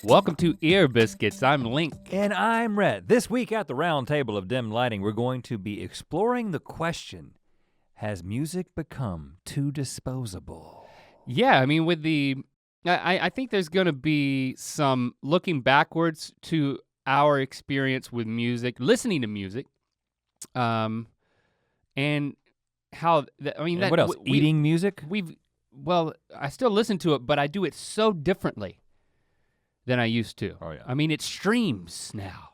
Welcome to Ear Biscuits. I'm Link. And I'm Rhett. This week at the round table of dim lighting, we're going to be exploring the question, has music become too disposable? Yeah, I mean I think there's gonna be some looking backwards to our experience with music, listening to music, and how, And what else, eating music? I still listen to it, but I do it so differently than I used to. Oh yeah. I mean, it streams now.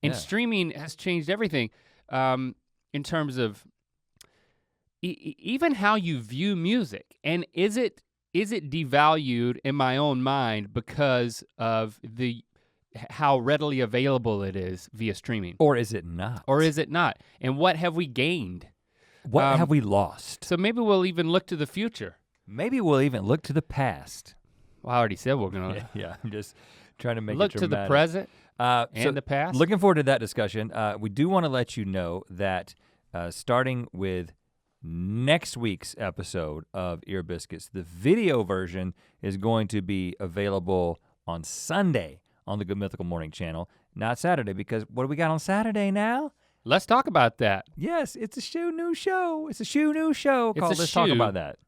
And streaming has changed everything in terms of even how you view music. And is it devalued in my own mind because of how readily available it is via streaming? Or is it not? Or is it not? And what have we gained? What have we lost? So maybe we'll even look to the future. Maybe we'll even look to the past. Well, I already said we're gonna. Yeah, I'm just trying to make look it to the dramatic. present and and the past. Looking forward to that discussion. We do want to let you know that starting with next week's episode of Ear Biscuits, the video version is going to be available on Sunday on the Good Mythical Morning channel, not Saturday, because what do we got on Saturday now? Let's talk about that. Yes, it's a new show. It's a new show called Let's Talk About That.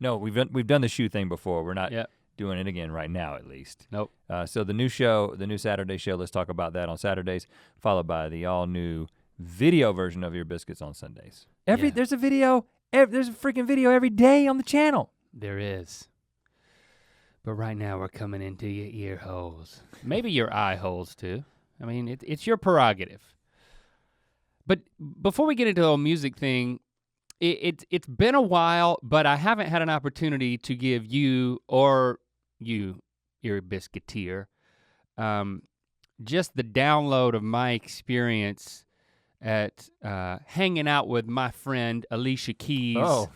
No, we've done the shoe thing before. We're not doing it again right now, at least. Nope. So the new show, the new Saturday show, Let's Talk About That on Saturdays, followed by the all new video version of Ear Biscuits on Sundays. There's a video, there's a freaking video every day on the channel. There is. But right now we're coming into your ear holes. Maybe your eye holes too. I mean, it's your prerogative. But before we get into the whole music thing, it's been a while, but I haven't had an opportunity to give you, Ear Biscuiteer, just the download of my experience at hanging out with my friend Alicia Keys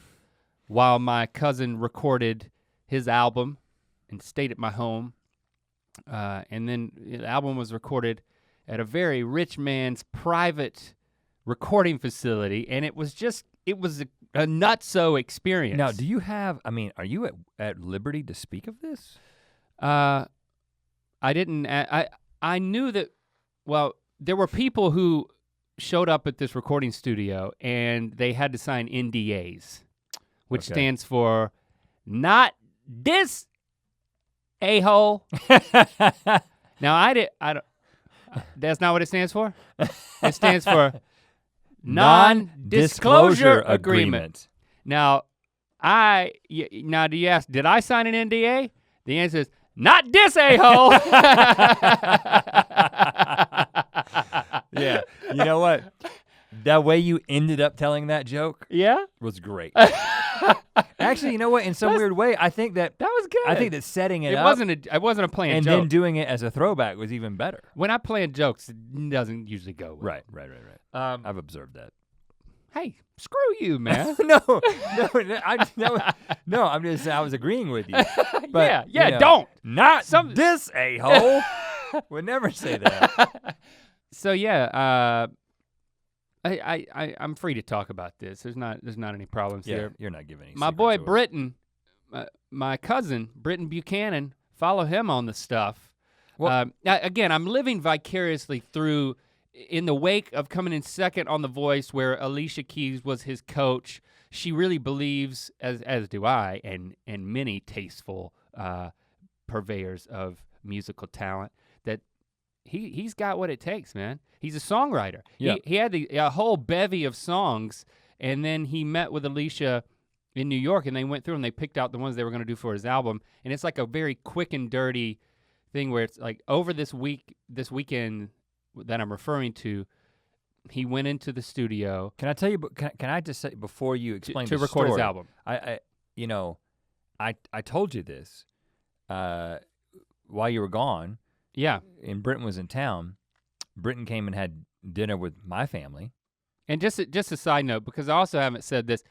while my cousin recorded his album and stayed at my home. And then the album was recorded at a very rich man's private recording facility, and it was a nutso experience. Now, do you have, are you at liberty to speak of this? I didn't, I knew that, well, there were people who showed up at this recording studio and they had to sign NDAs, which stands for not this a-hole. Now I don't, that's not what it stands for. It stands for non-disclosure agreement. Now do you ask, did I sign an NDA? The answer is, not this a-hole. Yeah, you know what? That way you ended up telling that joke was great. Actually, you know what? In some weird way, I think that was good. I think that setting it up I wasn't a planned and joke. then doing it as a throwback was even better. When I plan jokes, it doesn't usually go well. Right. I've observed that. Hey, screw you, man. No, I was agreeing with you. But, don't. Not this a-hole. Would never say that. So I'm free to talk about this. There's not any problems here. You're not giving any My boy Britton, my cousin, Britton Buchanan, follow him on the stuff. Well, again, I'm living vicariously through, in the wake of coming in second on The Voice, where Alicia Keys was his coach. She really believes, as do I, and many tasteful purveyors of musical talent, that he's got what it takes, man. He's a songwriter. Yeah. He had a whole bevy of songs, and then he met with Alicia in New York, and they went through and they picked out the ones they were gonna do for his album. And it's like a very quick and dirty thing where it's like, over this weekend that I'm referring to, he went into the studio. Can I tell you, can I just say, before you explain to the record story, his album. I told you this while you were gone. Yeah. And Britton was in town. Britton came and had dinner with my family. And just a side note, because I also haven't said this,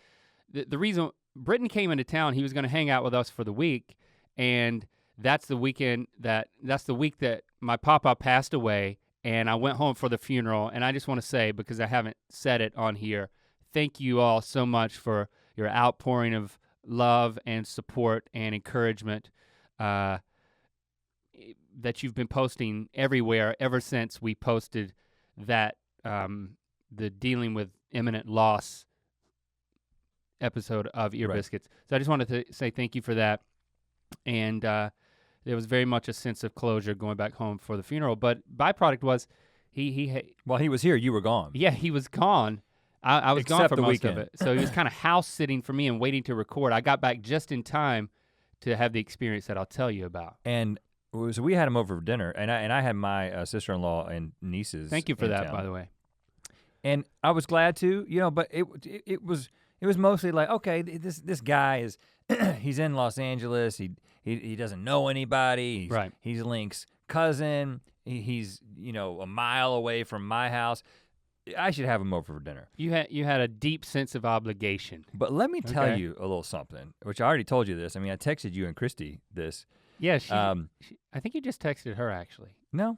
the reason Britton came into town, he was gonna hang out with us for the week, and that's the week that my papa passed away, and I went home for the funeral. And I just wanna say, because I haven't said it on here, thank you all so much for your outpouring love and support and encouragement that you've been posting everywhere ever since we posted that the dealing with imminent loss episode of Ear Biscuits. So I just wanted to say thank you for that. And there was very much a sense of closure going back home for the funeral. But byproduct was while he was here, you were gone. Yeah, he was gone. I was gone for the most weekend. of it. So he was kind of house sitting for me and waiting to record. I got back just in time to have the experience that I'll tell you about. And so we had him over for dinner, and I had my sister-in-law and nieces. Thank you for that, town. by the way. And I was glad to, but it was mostly like, okay, this guy is he's in Los Angeles. He doesn't know anybody. He's Link's cousin. He's a mile away from my house. I should have him over for dinner. You had a deep sense of obligation. But let me tell you a little something, which I already told you this. I mean, I texted you and Christy this. Yeah, I think you just texted her actually. No.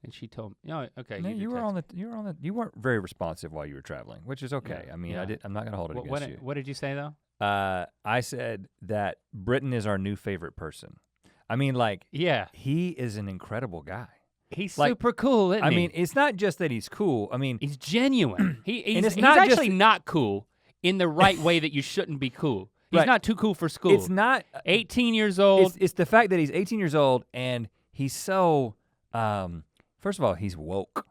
And she told me, oh, okay. No, you weren't very responsive while you were traveling, which is okay. Yeah, I mean, I'm not gonna hold it against you. What did you say though? I said that Britton is our new favorite person. I mean, he is an incredible guy. He's super cool, isn't he? I mean, it's not just that he's cool. I mean, he's genuine. He's not actually not cool in the right way that you shouldn't be cool. He's not too cool for school. It's not 18 years old. It's the fact that he's 18 years old and he's so first of all, he's woke.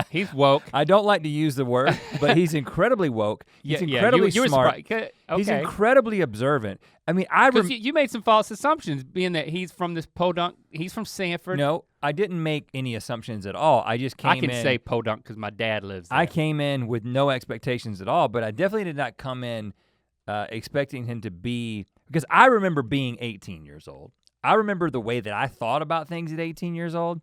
He's woke. I don't like to use the word, but he's incredibly woke. He's incredibly smart. Okay. He's incredibly observant. I mean, you made some false assumptions, being that he's from this podunk. He's from Sanford. No, I didn't make any assumptions at all. I just came in. I can say podunk because my dad lives there. I came in with no expectations at all, but I definitely did not come in expecting him to be, because I remember being 18 years old. I remember the way that I thought about things at 18 years old.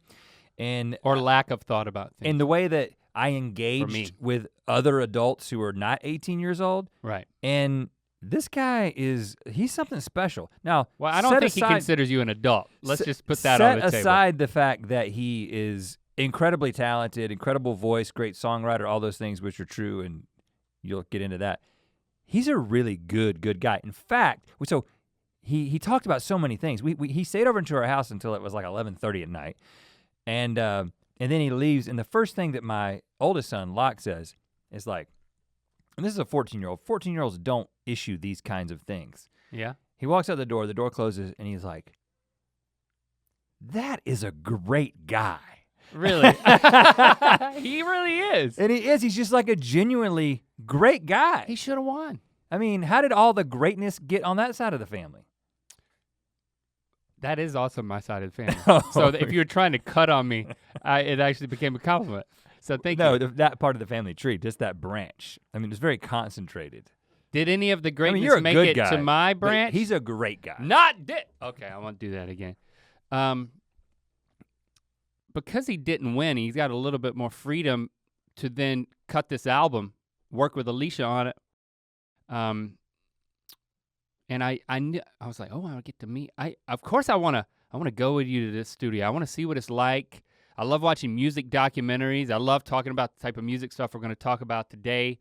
Or lack of thought about things. And the way that I engaged with other adults who are not 18 years old. Right. And this guy he's something special. Now, well, I don't think he considers you an adult. Let's just put that on the table. Set aside the fact that he is incredibly talented, incredible voice, great songwriter, all those things which are true, and you'll get into that. He's a really good guy. In fact, so he talked about so many things. He stayed over into our house until it was like 11:30 at night. And then he leaves, and the first thing that my oldest son, Locke, says is like, and this is a 14-year-old. 14-year-olds don't issue these kinds of things. Yeah. He walks out the door closes, and he's like, that is a great guy. Really? He really is. And he is. He's just like a genuinely great guy. He should have won. I mean, how did all the greatness get on that side of the family? That is also my side of the family. So if you were trying to cut on me, it actually became a compliment. So thank you. No, that part of the family tree, just that branch. I mean, it's very concentrated. Did any of the greatness you're a make good it guy, to my branch? He's a great guy. Okay, I won't do that again. Because he didn't win, he's got a little bit more freedom to then cut this album, work with Alicia on it. And I was like, oh, I get to meet. Of course I wanna go with you to this studio. I wanna see what it's like. I love watching music documentaries. I love talking about the type of music stuff we're gonna talk about today.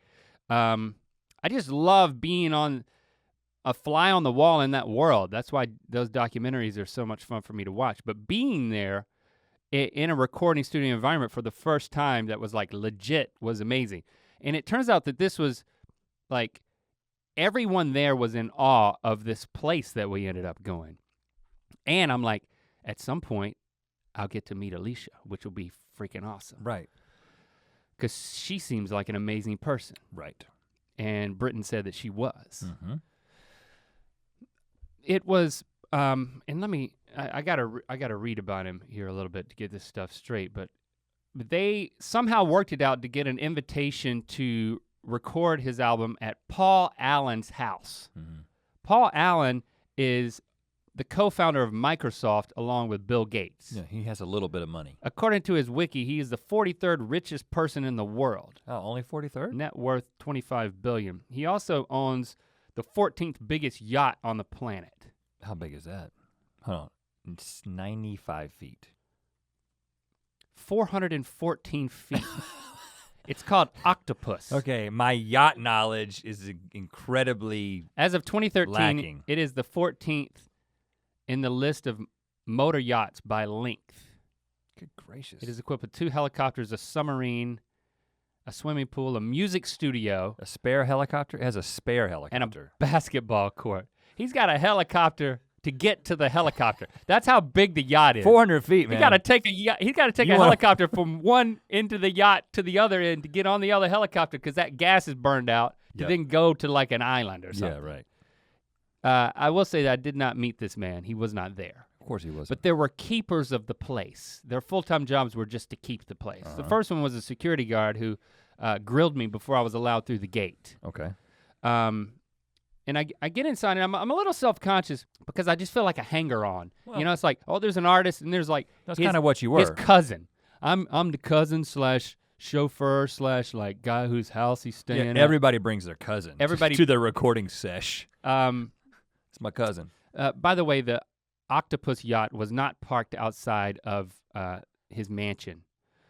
I just love being on a fly on the wall in that world. That's why those documentaries are so much fun for me to watch. But being there in a recording studio environment for the first time that was like legit was amazing. And it turns out that this was like, everyone there was in awe of this place that we ended up going. And I'm like, at some point, I'll get to meet Alicia, which will be freaking awesome. Right. Because she seems like an amazing person. Right. And Britton said that she was. Mm-hmm. It was, and I gotta read about him here a little bit to get this stuff straight, but they somehow worked it out to get an invitation to record his album at Paul Allen's house. Mm-hmm. Paul Allen is the co-founder of Microsoft along with Bill Gates. Yeah, he has a little bit of money. According to his wiki, he is the 43rd richest person in the world. Oh, only 43rd? Net worth $25 billion. He also owns the 14th biggest yacht on the planet. How big is that? Hold on, it's 95 feet. 414 feet. It's called Octopus. Okay, my yacht knowledge is incredibly As of 2013, lacking. it is the 14th in the list of motor yachts by length. Good gracious. It is equipped with 2 helicopters, a submarine, a swimming pool, a music studio. A spare helicopter? It has a spare And helicopter. a basketball court. He's got a helicopter to get to the helicopter. That's how big the yacht is. 400 feet, man. He's got to take a helicopter from one end of the yacht to the other end to get on the other helicopter because that gas is burned out to then go to like an island or something. Yeah, right. I will say that I did not meet this man. He was not there. Of course he wasn't. But there were keepers of the place. Their full-time jobs were just to keep the place. The first one was a security guard who grilled me before I was allowed through the gate. Okay. And I get inside and I'm a little self-conscious because I just feel like a hanger-on. Well, you know, it's like, oh, there's an artist and there's like that's kind of what you were. his cousin. I'm the cousin / chauffeur / like guy whose house he's staying at. Everybody brings their cousin to their recording sesh. It's my cousin. By the way, the Octopus yacht was not parked outside of his mansion,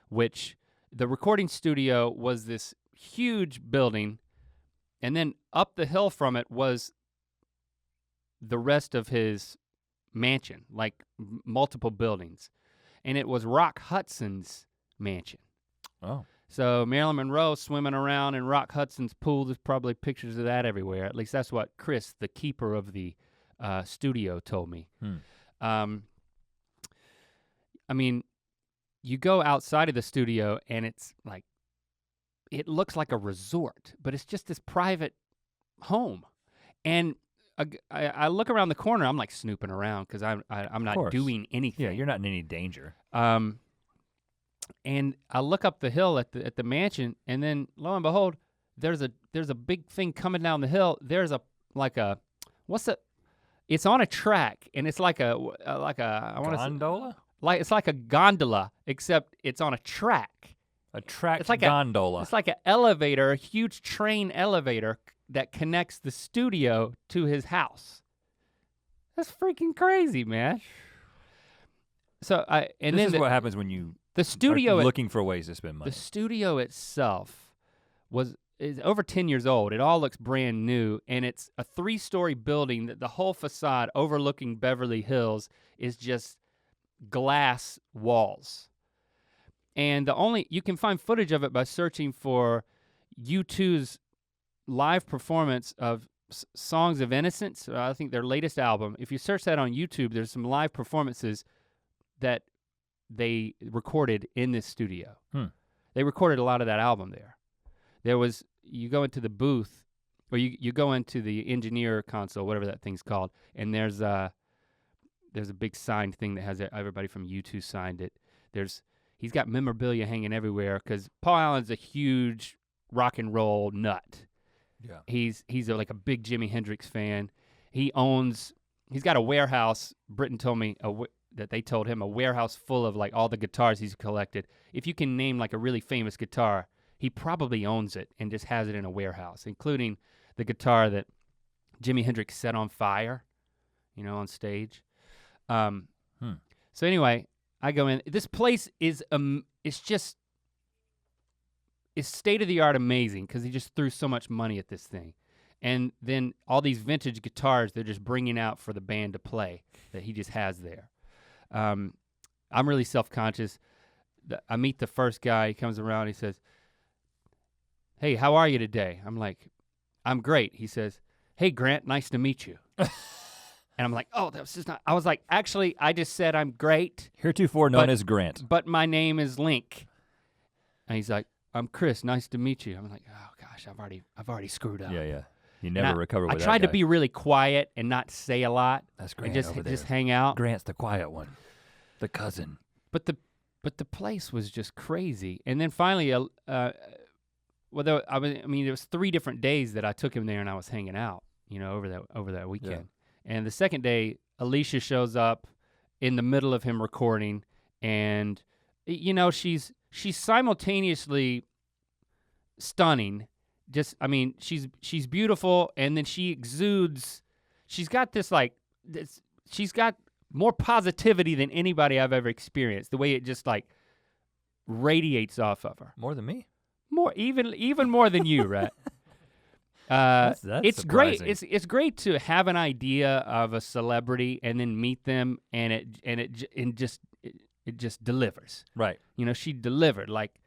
which the recording studio was this huge building, and then up the hill from it was the rest of his mansion, like multiple buildings. And it was Rock Hudson's mansion. Oh. So Marilyn Monroe swimming around in Rock Hudson's pool, there's probably pictures of that everywhere. At least that's what Chris, the keeper of the studio, told me. I mean, you go outside of the studio and it's like, it looks like a resort, but it's just this private home. And I look around the corner, I'm like snooping around because I'm not doing anything. Yeah, you're not in any danger. And I look up the hill at the mansion, and then lo and behold, there's a big thing coming down the hill. There's it's on a track, and it's like a gondola? It's like a gondola, except it's on a track. A track It's like gondola. It's like an elevator, a huge train elevator that connects the studio to his house. That's freaking crazy, man. So this is what happens when you the studio are looking for ways to spend money. The studio itself is over 10 years old. It all looks brand new, and it's a 3-story building that the whole facade overlooking Beverly Hills is just glass walls. And you can find footage of it by searching for U2's live performance of Songs of Innocence. I think their latest album. If you search that on YouTube, there's some live performances that they recorded in this studio. They recorded a lot of that album there. You go into the booth, or you go into the engineer console, whatever that thing's called, and there's a big signed thing that has everybody from U2 signed it. He's got memorabilia hanging everywhere because Paul Allen's a huge rock and roll nut. Yeah. He's like a big Jimi Hendrix fan. He's got a warehouse. Britton told me that they told him a warehouse full of like all the guitars he's collected. If you can name like a really famous guitar, he probably owns it and just has it in a warehouse, including the guitar that Jimi Hendrix set on fire, on stage. So anyway, I go in. This place is it's state-of-the-art amazing because he just threw so much money at this thing. And then all these vintage guitars they're just bringing out for the band to play that he just has there. I'm really self-conscious. I meet the first guy, he comes around, he says, "Hey, how are you today?" I'm like, "I'm great." He says, "Hey, Grant, nice to meet you." And I'm like, oh, that was just not, I was like, actually, I just said I'm great. Heretofore known as Grant. But my name is Link. And he's like, "I'm Chris, nice to meet you." I'm like, oh gosh, I've already screwed up. Yeah. You never recover with that I tried guy. to be really quiet and not say a lot. That's Grant and over there. just hang out. Grant's the quiet one, the cousin. But the place was just crazy. And then finally, it was 3 different days that I took him there and I was hanging out, over that weekend. Yeah. And the second day, Alicia shows up in the middle of him recording, and she's simultaneously stunning. She's beautiful, and then she exudes. She's got she's got more positivity than anybody I've ever experienced. The way it just like radiates off of her. More than me? even more than you, Rhett. That's it's surprising. great. It's great to have an idea of a celebrity and then meet them, and it just delivers. Right. You know, she delivered like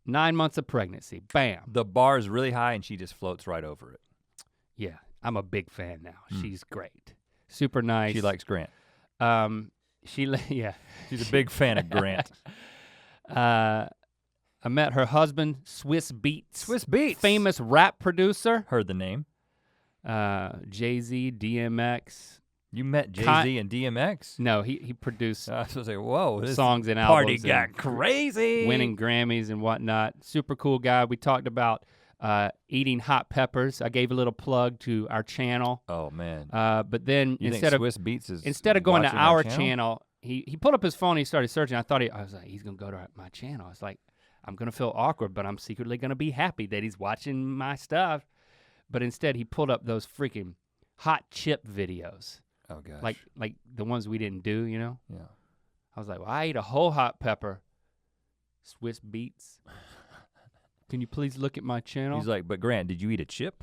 9 months of pregnancy. Bam. The bar is really high and she just floats right over it. Yeah, I'm a big fan now. She's great. Super nice. She likes Grant. Yeah. She's a big fan of Grant. I met her husband, Swiss Beats. Swiss Beats. Famous rap producer. Heard the name. Jay-Z, DMX. You met Jay-Z and DMX? No, he produced I was gonna say, whoa, this songs and party albums. got crazy. Winning Grammys and whatnot. Super cool guy. We talked about eating hot peppers. I gave a little plug to our channel. Oh man. But then You instead think of Swiss Beats is instead of going to watching our channel, he pulled up his phone, he started searching. I was like, he's gonna go to my channel. I was like, I'm gonna feel awkward, but I'm secretly gonna be happy that he's watching my stuff. But instead he pulled up those freaking hot chip videos. Oh gosh. Like the ones we didn't do, you know? Yeah. I was like, well, I ate a whole hot pepper. Swiss Beats. Can you please look at my channel? He's like, but Grant, did you eat a chip?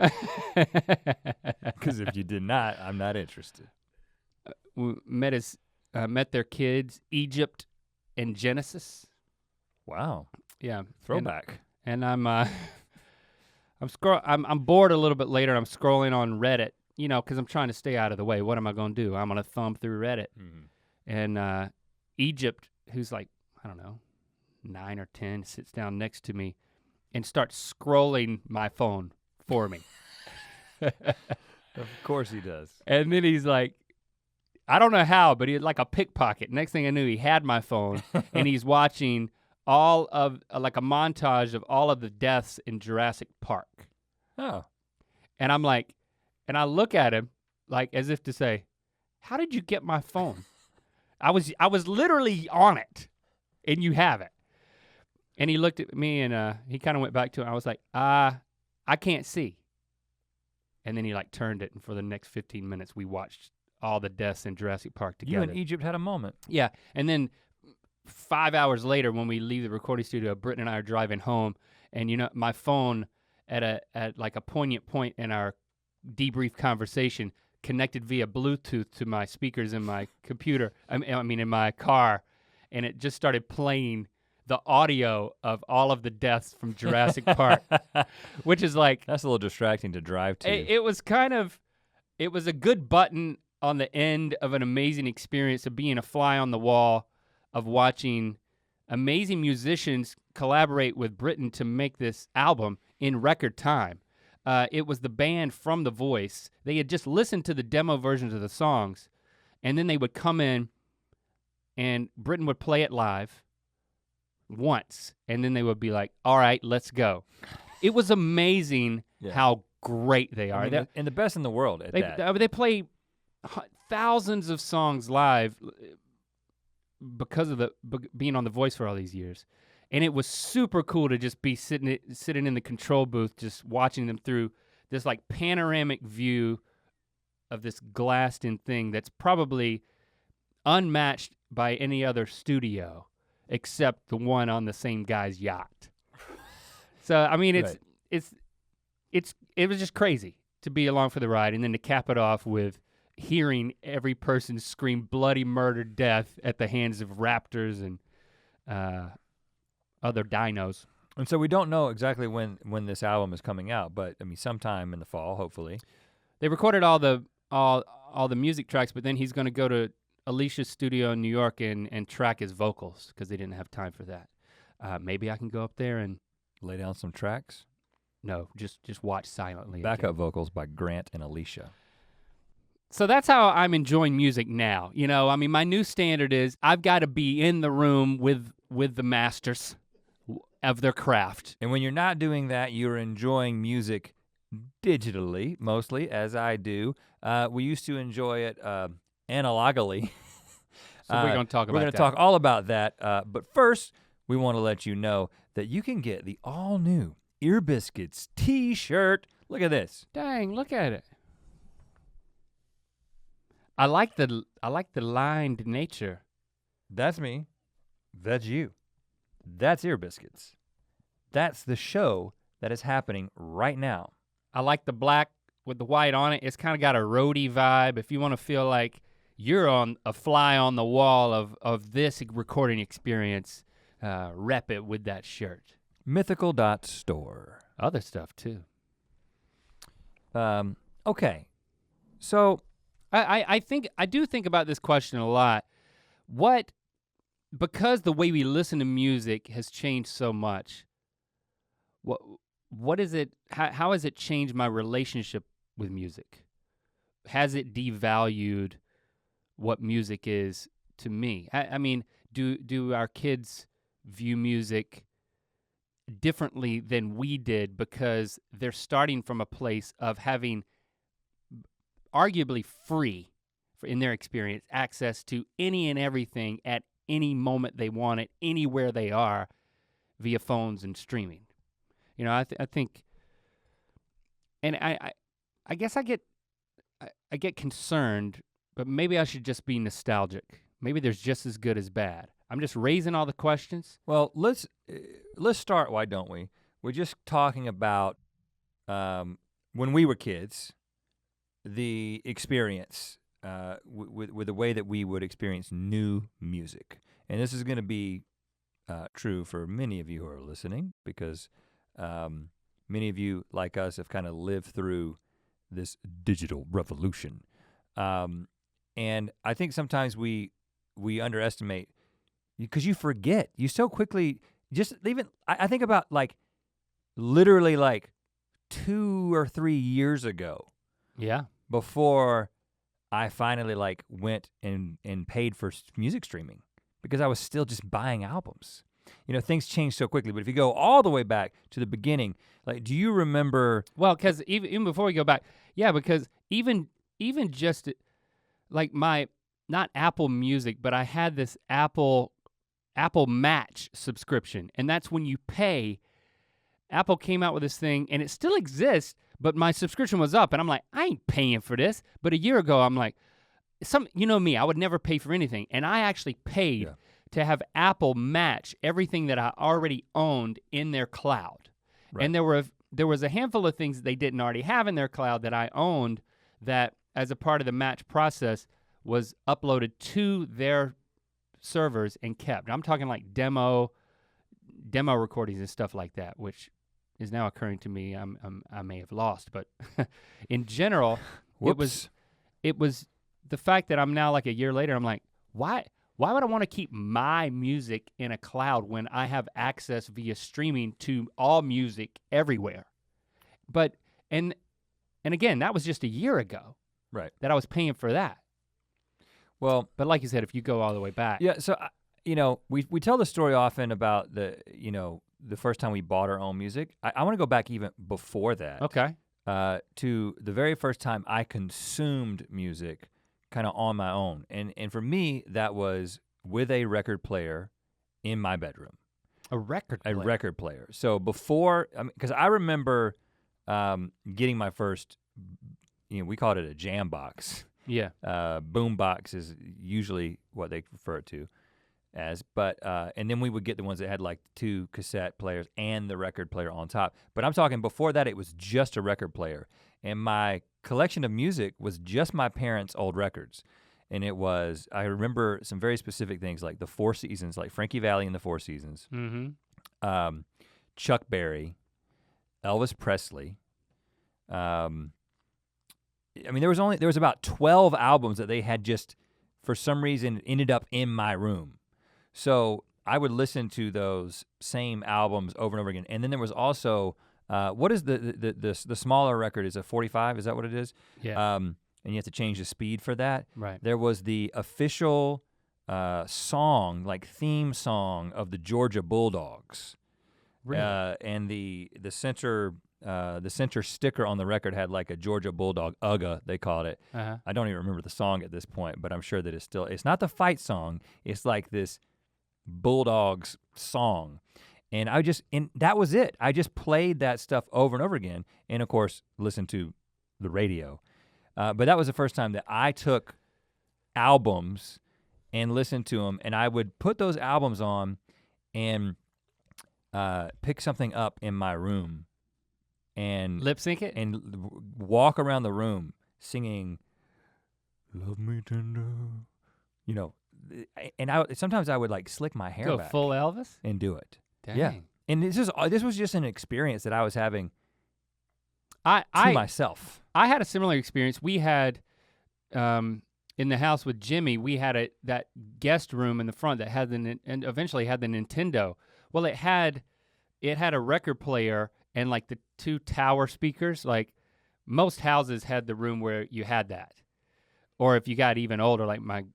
Because if you did not, I'm not interested. We met their kids, Egypt and Genesis. Wow. Yeah. Throwback. And I'm bored a little bit later. I'm scrolling on Reddit, you know, because I'm trying to stay out of the way. What am I gonna do? I'm gonna thumb through Reddit. And Egypt, who's like, I don't know, 9 or 10, sits down next to me and starts scrolling my phone for me. Of course he does. And then he's like, I don't know how, but he had like a pickpocket. Next thing I knew, he had my phone and he's watching all of, like a montage of all of the deaths in Jurassic Park. Oh. And I'm like, and I look at him like as if to say, how did you get my phone? I was literally on it and you have it. And he looked at me and he kind of went back to it. I was like, I can't see. And then he like turned it and for the next 15 minutes we watched all the deaths in Jurassic Park together. You and Egypt had a moment. Yeah, and then 5 hours later when we leave the recording studio, Britt and I are driving home and you know, my phone at like a poignant point in our debrief conversation connected via Bluetooth to my speakers in my computer, I mean in my car, and it just started playing the audio of all of the deaths from Jurassic Park, which is like— That's a little distracting to drive to. It was a good button on the end of an amazing experience of being a fly on the wall, of watching amazing musicians collaborate with Britain to make this album in record time. It was the band from The Voice. They had just listened to the demo versions of the songs, and then they would come in and Britain would play it live once, and then they would be like, all right, let's go. It was amazing how great they are. I mean, and the best in the world at that. They play thousands of songs live because of being on The Voice for all these years. And it was super cool to just be sitting in the control booth, just watching them through this like panoramic view of this glassed-in thing that's probably unmatched by any other studio except the one on the same guy's yacht. So I mean, it was just crazy to be along for the ride, and then to cap it off with hearing every person scream bloody murder death at the hands of raptors and other dinos. And so we don't know exactly when this album is coming out, but I mean sometime in the fall, hopefully. They recorded all the music tracks, but then he's gonna go to Alicia's studio in New York and track his vocals because they didn't have time for that. Maybe I can go up there and lay down some tracks. No, just watch silently. Backup vocals by Grant and Alicia. So that's how I'm enjoying music now. You know, I mean, my new standard is I've got to be in the room with the masters of their craft. And when you're not doing that, you're enjoying music digitally, mostly, as I do. We used to enjoy it analogically. So we're gonna talk about that. We're gonna talk all about that. But first, we wanna let you know that you can get the all new Ear Biscuits t-shirt. Look at this. Dang, look at it. I like the lined nature. That's me. That's you. That's Ear Biscuits. that's the show that is happening right now. I like the black with the white on it. It's kind of got a roadie vibe. If you want to feel like you're on a fly on the wall of this recording experience, rep it with that shirt. Mythical.store. Other stuff too. Okay, so I do think about this question a lot. Because the way we listen to music has changed so much, what is it, how has it changed my relationship with music? Has it devalued what music is to me? I mean, do our kids view music differently than we did because they're starting from a place of having arguably free, in their experience, access to any and everything at any moment they want it, anywhere they are, via phones and streaming. You know, I think, and I guess I get concerned, but maybe I should just be nostalgic. Maybe there's just as good as bad. I'm just raising all the questions. Well, let's start, why don't we? We're just talking about when we were kids, the experience with the way that we would experience new music. And this is gonna be true for many of you who are listening because many of you, like us, have kind of lived through this digital revolution. And I think sometimes we underestimate, because you forget, you so quickly, just even, I think about like, literally like 2 or 3 years ago. Yeah. Before I finally like went and paid for music streaming, because I was still just buying albums. You know, things change so quickly, but if you go all the way back to the beginning, like, do you remember? Well, because even before we go back, yeah, because even just like not Apple Music, but I had this Apple Match subscription, and that's when you pay. Apple came out with this thing, and it still exists, but my subscription was up, and I'm like, I ain't paying for this. But a year ago, I'm like, you know me, I would never pay for anything, and I actually paid to have Apple match everything that I already owned in their cloud. Right. And there was a handful of things that they didn't already have in their cloud that I owned that, as a part of the match process, was uploaded to their servers and kept. I'm talking like demo recordings and stuff like that, which is now occurring to me. I may have lost, but in general, it was the fact that I'm now like a year later, I'm like, why would I want to keep my music in a cloud when I have access via streaming to all music everywhere? But and again, that was just a year ago. Right. That I was paying for that. Well, but like you said, if you go all the way back. Yeah, so you know, we tell the story often about the first time we bought our own music. I want to go back even before that. Okay. To the very first time I consumed music kind of on my own. And for me, that was with a record player in my bedroom. A record player? A record player. So before, because I remember getting my first, we called it a jam box. Yeah. Boom box is usually what they refer it to as, but and then we would get the ones that had like 2 cassette players and the record player on top. But I'm talking before that, it was just a record player. And my collection of music was just my parents' old records. And it was, I remember some very specific things like the Four Seasons, like Frankie Valli and the Four Seasons, Chuck Berry, Elvis Presley. I mean, there was about 12 albums that they had just, for some reason, ended up in my room. So I would listen to those same albums over and over again. And then there was also, what is the smaller record? Is a 45? Is that what it is? Yeah. And you have to change the speed for that. Right. There was the official song, like theme song of the Georgia Bulldogs. Really? And the center sticker on the record had like a Georgia Bulldog, UGA, they called it. Uh-huh. I don't even remember the song at this point, but I'm sure that it's not the fight song, it's like this Bulldogs song. And that was it. I just played that stuff over and over again, and of course, listened to the radio. But that was the first time that I took albums and listened to them, and I would put those albums on, and pick something up in my room and lip sync it and walk around the room singing "Love Me Tender," you know, and sometimes I would like slick my hair go back full Elvis and do it. Dang. Yeah, and this was just an experience that I was having to myself. I had a similar experience. We had in the house with Jimmy, we had that guest room in the front that had and eventually had the Nintendo. Well, it had a record player and like the 2 tower speakers. Like most houses had the room where you had that. Or if you got even older, like my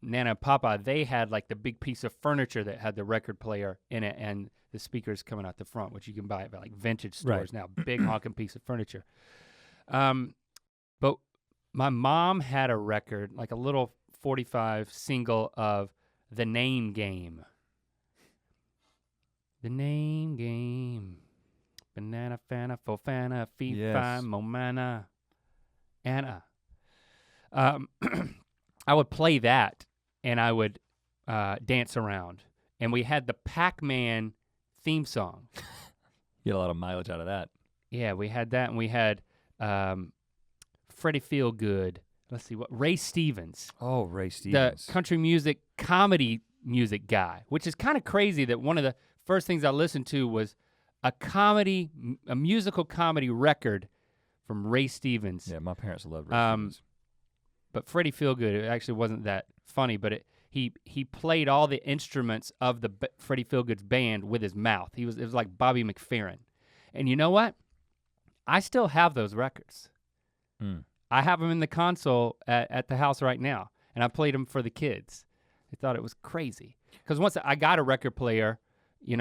Nana and Papa, they had like the big piece of furniture that had the record player in it and the speakers coming out the front, which you can buy at like vintage stores now, big honking piece of furniture. But my mom had a record, like a little 45 single of The Name Game. The Name Game. Banana, fana, fofana, fee, fi, momana, Anna. I would play that and I would dance around. And we had the Pac-Man theme song. You get a lot of mileage out of that. Yeah, we had that and we had Freddie Feelgood. Let's see, Ray Stevens. Oh, Ray Stevens. The country music, comedy music guy, which is kind of crazy that one of the first things I listened to was a musical comedy record from Ray Stevens. Yeah, my parents loved Ray Stevens. But Freddie Feelgood, it actually wasn't that funny, but he played all the instruments of the Freddie Feelgood's band with his mouth. It was like Bobby McFerrin. And you know what? I still have those records. I have them in the console at the house right now, and I played them for the kids. They thought it was crazy. Because once I got a record player,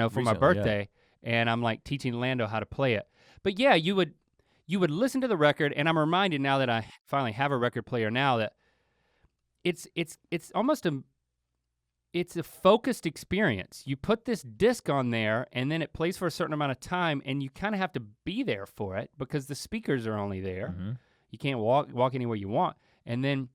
for my birthday, and I'm like teaching Lando how to play it. But yeah, you would listen to the record, and I'm reminded now that I finally have a record player now that it's almost it's a focused experience. You put this disc on there, and then it plays for a certain amount of time, and you kind of have to be there for it because the speakers are only there. Mm-hmm. You can't walk anywhere you want. And then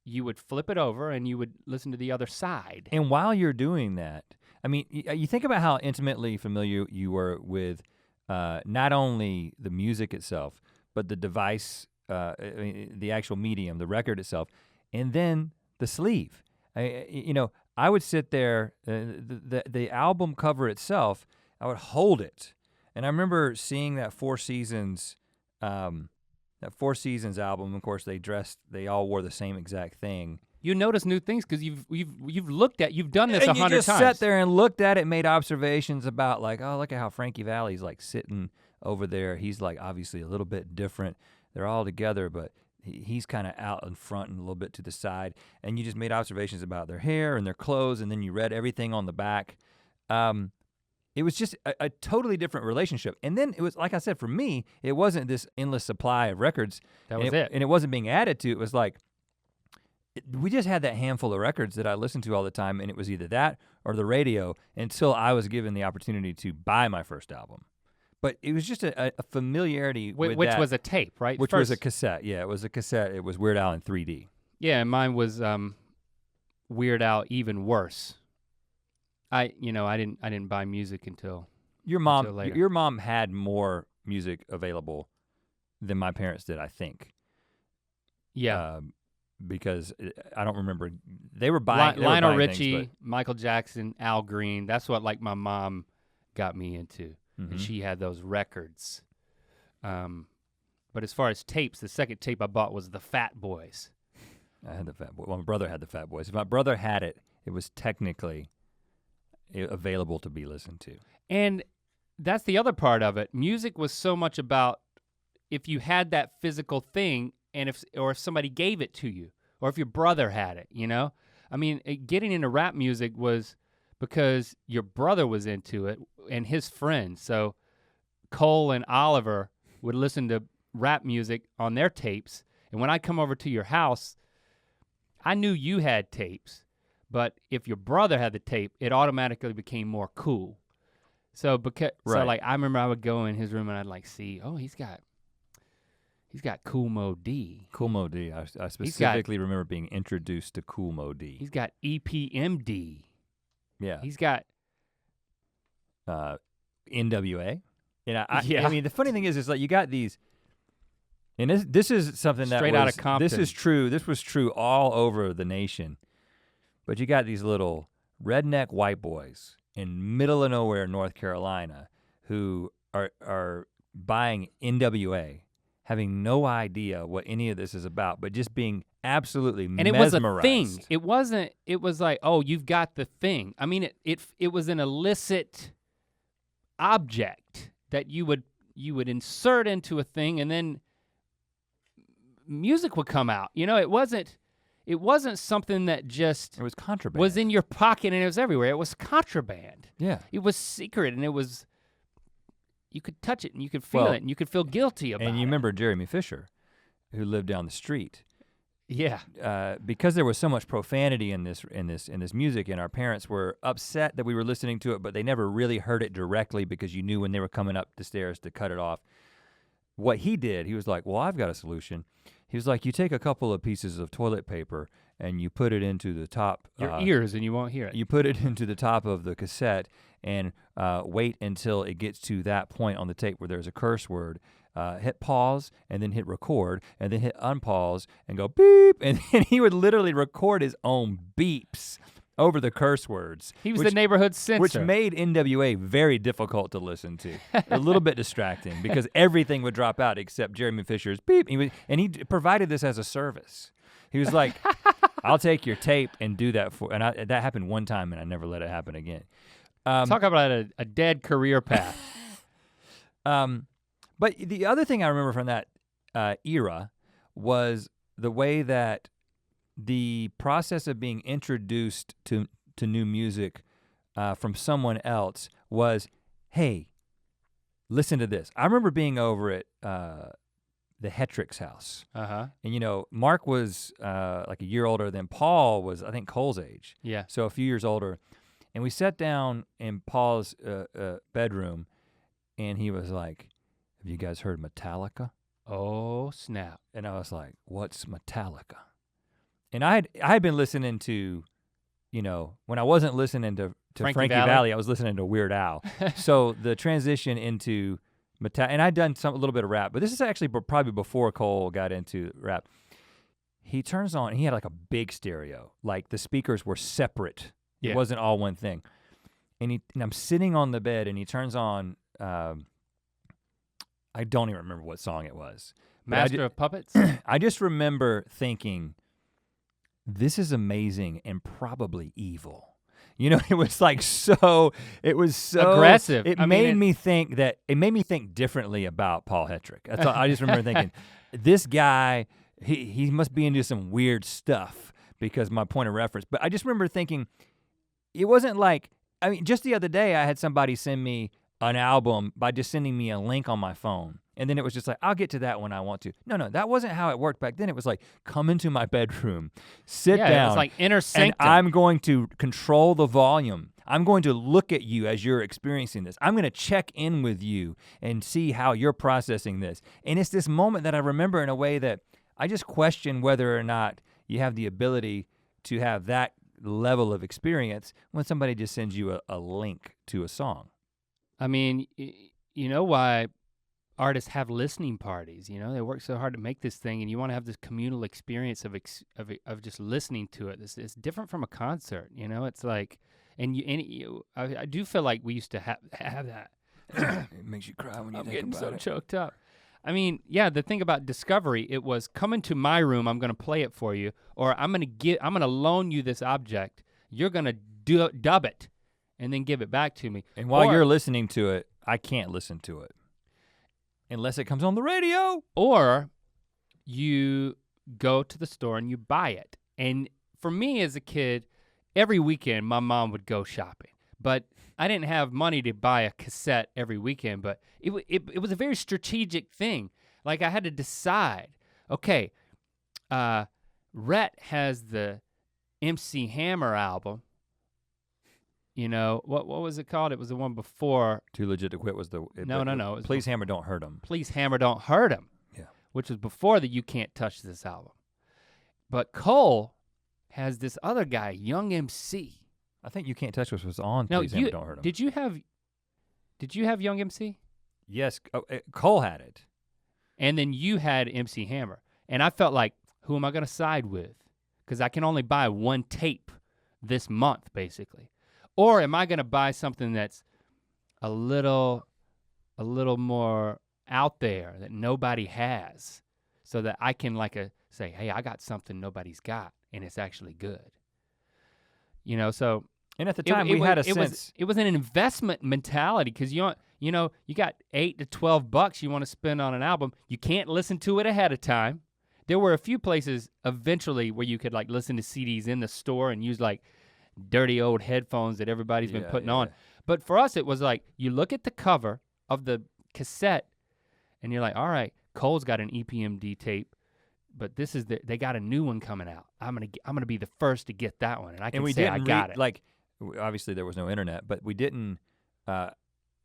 you would flip it over and you would listen to the other side. And while you're doing that, I mean, you think about how intimately familiar you were with not only the music itself, but the device, the actual medium, the record itself, and then the sleeve. I would sit there, the album cover itself, I would hold it. And I remember seeing that Four Seasons album. Of course, they all wore the same exact thing. You notice new things because you've done this 100 times. And you just sat there and looked at it, made observations about like, oh, look at how Frankie Valli's like sitting over there. He's like obviously a little bit different. They're all together, but he's kind of out in front and a little bit to the side. And you just made observations about their hair and their clothes, and then you read everything on the back. It was just a totally different relationship. And then it was, like I said, for me, it wasn't this endless supply of records. That was it. And it wasn't being added to. It was like, we just had that handful of records that I listened to all the time, and it was either that or the radio until I was given the opportunity to buy my first album. But it was just a familiarity with which that, was a tape, right? Which was a cassette. Yeah, it was a cassette. It was Weird Al in 3D. Yeah, and mine was Weird Al even worse. I didn't buy music until later. Your mom had more music available than my parents did, I think. Yeah. Because I don't remember, they were buying Lionel Richie, things, Michael Jackson, Al Green. That's what like my mom got me into, and she had those records. But as far as tapes, the second tape I bought was the Fat Boys. I had the Fat Boys. Well, my brother had the Fat Boys. If my brother had it, it was technically available to be listened to. And that's the other part of it. Music was so much about if you had that physical thing, and if somebody gave it to you, or if your brother had it, I mean, getting into rap music was because your brother was into it and his friends. So Cole and Oliver would listen to rap music on their tapes, and when I come over to your house, I knew you had tapes, but if your brother had the tape, it automatically became more cool. So I remember I would go in his room and I'd like see, oh, he's got Cool Mo D. Cool Mo D. I specifically remember being introduced to Cool Mo D. He's got EPMD. Yeah. He's got NWA. And Yeah. I mean, the funny thing is like you got these, and this is something that Straight out of Compton. This is true. This was true all over the nation. But you got these little redneck white boys in middle of nowhere, North Carolina, who are buying NWA, having no idea what any of this is about, but just being absolutely and mesmerized. it was a thing. It wasn't. It was like, oh, you've got the thing. I mean, it was an illicit object that you would insert into a thing, and then music would come out. You know, it wasn't something that just it was contraband. Was in your pocket and it was everywhere. It was contraband. Yeah. It was secret, and it was, you could touch it and you could feel it and you could feel guilty about it. And you remember Jeremy Fisher, who lived down the street. Yeah. Because there was so much profanity in this music, and our parents were upset that we were listening to it, but they never really heard it directly because you knew when they were coming up the stairs to cut it off. What he did, he was like, well, I've got a solution. He was like, you take a couple of pieces of toilet paper and you put it into the top. Your ears and you won't hear it. You put it into the top of the cassette and wait until it gets to that point on the tape where there's a curse word. Hit pause and then hit record and then hit unpause and go beep, and then he would literally record his own beeps over the curse words. He was the neighborhood censor. Which made NWA very difficult to listen to. A little bit distracting because everything would drop out except Jeremy Fisher's beep. And he provided this as a service. He was like, I'll take your tape and do that for, and that happened one time and I never let it happen again. Talk about a dead career path. But the other thing I remember from that era was the way that the process of being introduced to new music from someone else was, hey, listen to this. I remember being over at the Hetrick's house. Uh-huh. And you know, Mark was like a year older than Paul was, I think, Cole's age. Yeah. So a few years older. And we sat down in Paul's bedroom and he was like, have you guys heard Metallica? Oh, snap. And I was like, what's Metallica? And I had been listening to, you know, when I wasn't listening to Frankie Valli, I was listening to Weird Al. So the transition into Metallica, and I'd done a little bit of rap, but this is actually probably before Cole got into rap. He turns on, he had like a big stereo, like the speakers were separate. Yeah. It wasn't all one thing. And I'm sitting on the bed and he turns on, I don't even remember what song it was. Master of Puppets? I just remember thinking, this is amazing and probably evil. You know, it was so aggressive. It made me think differently about Paul Hetrick. I just remember thinking, this guy, he must be into some weird stuff because my point of reference. But I just remember thinking, it wasn't like, I mean, just the other day I had somebody send me an album by just sending me a link on my phone. And then it was just like, I'll get to that when I want to. No, that wasn't how it worked back then. It was like, come into my bedroom, sit down. It was like inner sanctum. And I'm going to control the volume. I'm going to look at you as you're experiencing this. I'm going to check in with you and see how you're processing this. And it's this moment that I remember in a way that I just question whether or not you have the ability to have that level of experience when somebody just sends you a link to a song. I mean, you know why artists have listening parties, you know? They work so hard to make this thing, and you want to have this communal experience of just listening to it. It's different from a concert, you know? It's like, I do feel like we used to have that. It makes you cry when you think about it. I'm getting so choked up. I mean, yeah, the thing about Discovery, it was come into my room, I'm gonna play it for you, or I'm gonna loan you this object, you're gonna dub it, and then give it back to me. And while you're listening to it, I can't listen to it. Unless it comes on the radio. Or you go to the store and you buy it. And for me as a kid, every weekend my mom would go shopping. But I didn't have money to buy a cassette every weekend, but it was a very strategic thing. Like I had to decide, okay, Rhett has the MC Hammer album. You know, what was it called? It was the one before. Too Legit to Quit was the. No. Please Hammer Don't Hurt Him. Please Hammer Don't Hurt Him. Yeah. Which was before the You Can't Touch This album. But Cole has this other guy, Young MC. I think You Can't Touch This was on Please Hammer Don't Hurt Him. Did you have Did you have Young MC? Yes, Cole had it. And then you had MC Hammer. And I felt like, who am I gonna side with? Because I can only buy one tape this month, basically. Or am I gonna buy something that's a little more out there that nobody has, so that I can say, hey, I got something nobody's got, and it's actually good. You know, so. And at the time we had a sense. It was an investment mentality, because you got $8 to $12 you want to spend on an album. You can't listen to it ahead of time. There were a few places eventually where you could listen to CDs in the store and use dirty old headphones that everybody's been putting on. But for us, it was you look at the cover of the cassette and you're like, all right, Cole's got an EPMD tape, but they got a new one coming out. I'm gonna be the first to get that one, and I can say I got it. Obviously there was no internet, but we didn't.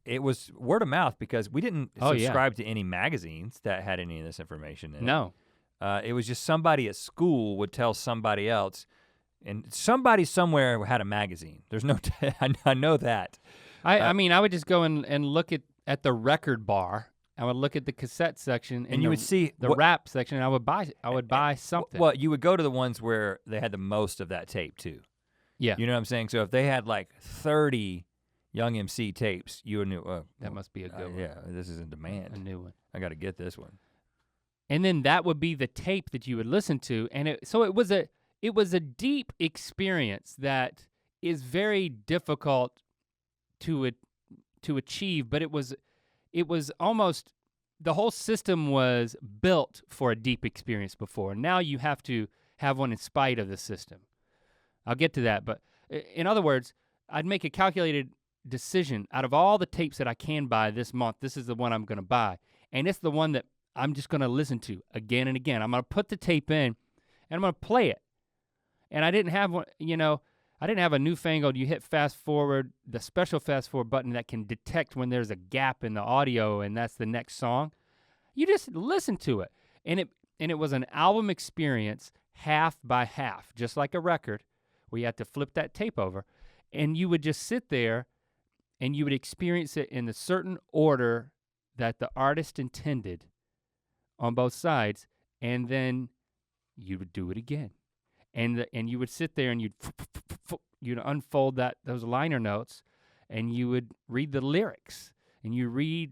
It was word of mouth because we didn't subscribe to any magazines that had any of this information in it. No. It was just somebody at school would tell somebody else, and somebody somewhere had a magazine. There's no, I know that. I mean, I would just go and look at the record bar. I would look at the cassette section and you would see the rap section, and I would buy something. Well, you would go to the ones where they had the most of that tape too. Yeah. You know what I'm saying? So if they had 30 Young MC tapes, you knew, that must be a good one. Yeah, this is in demand. A new one. I gotta get this one. And then that would be the tape that you would listen to, and it was a deep experience that is very difficult to achieve, but it was almost, the whole system was built for a deep experience before. Now you have to have one in spite of the system. I'll get to that, but in other words, I'd make a calculated decision. Out of all the tapes that I can buy this month, this is the one I'm gonna buy. And it's the one that I'm just gonna listen to again and again. I'm gonna put the tape in and I'm gonna play it. And I didn't have one, I didn't have a newfangled, you hit fast forward, the special fast forward button that can detect when there's a gap in the audio and that's the next song. You just listen to it. And it was an album experience half by half, just like a record, where you had to flip that tape over. And you would just sit there and you would experience it in the certain order that the artist intended on both sides, and then you would do it again. And you would sit there and you'd unfold those liner notes, and you would read the lyrics, and you read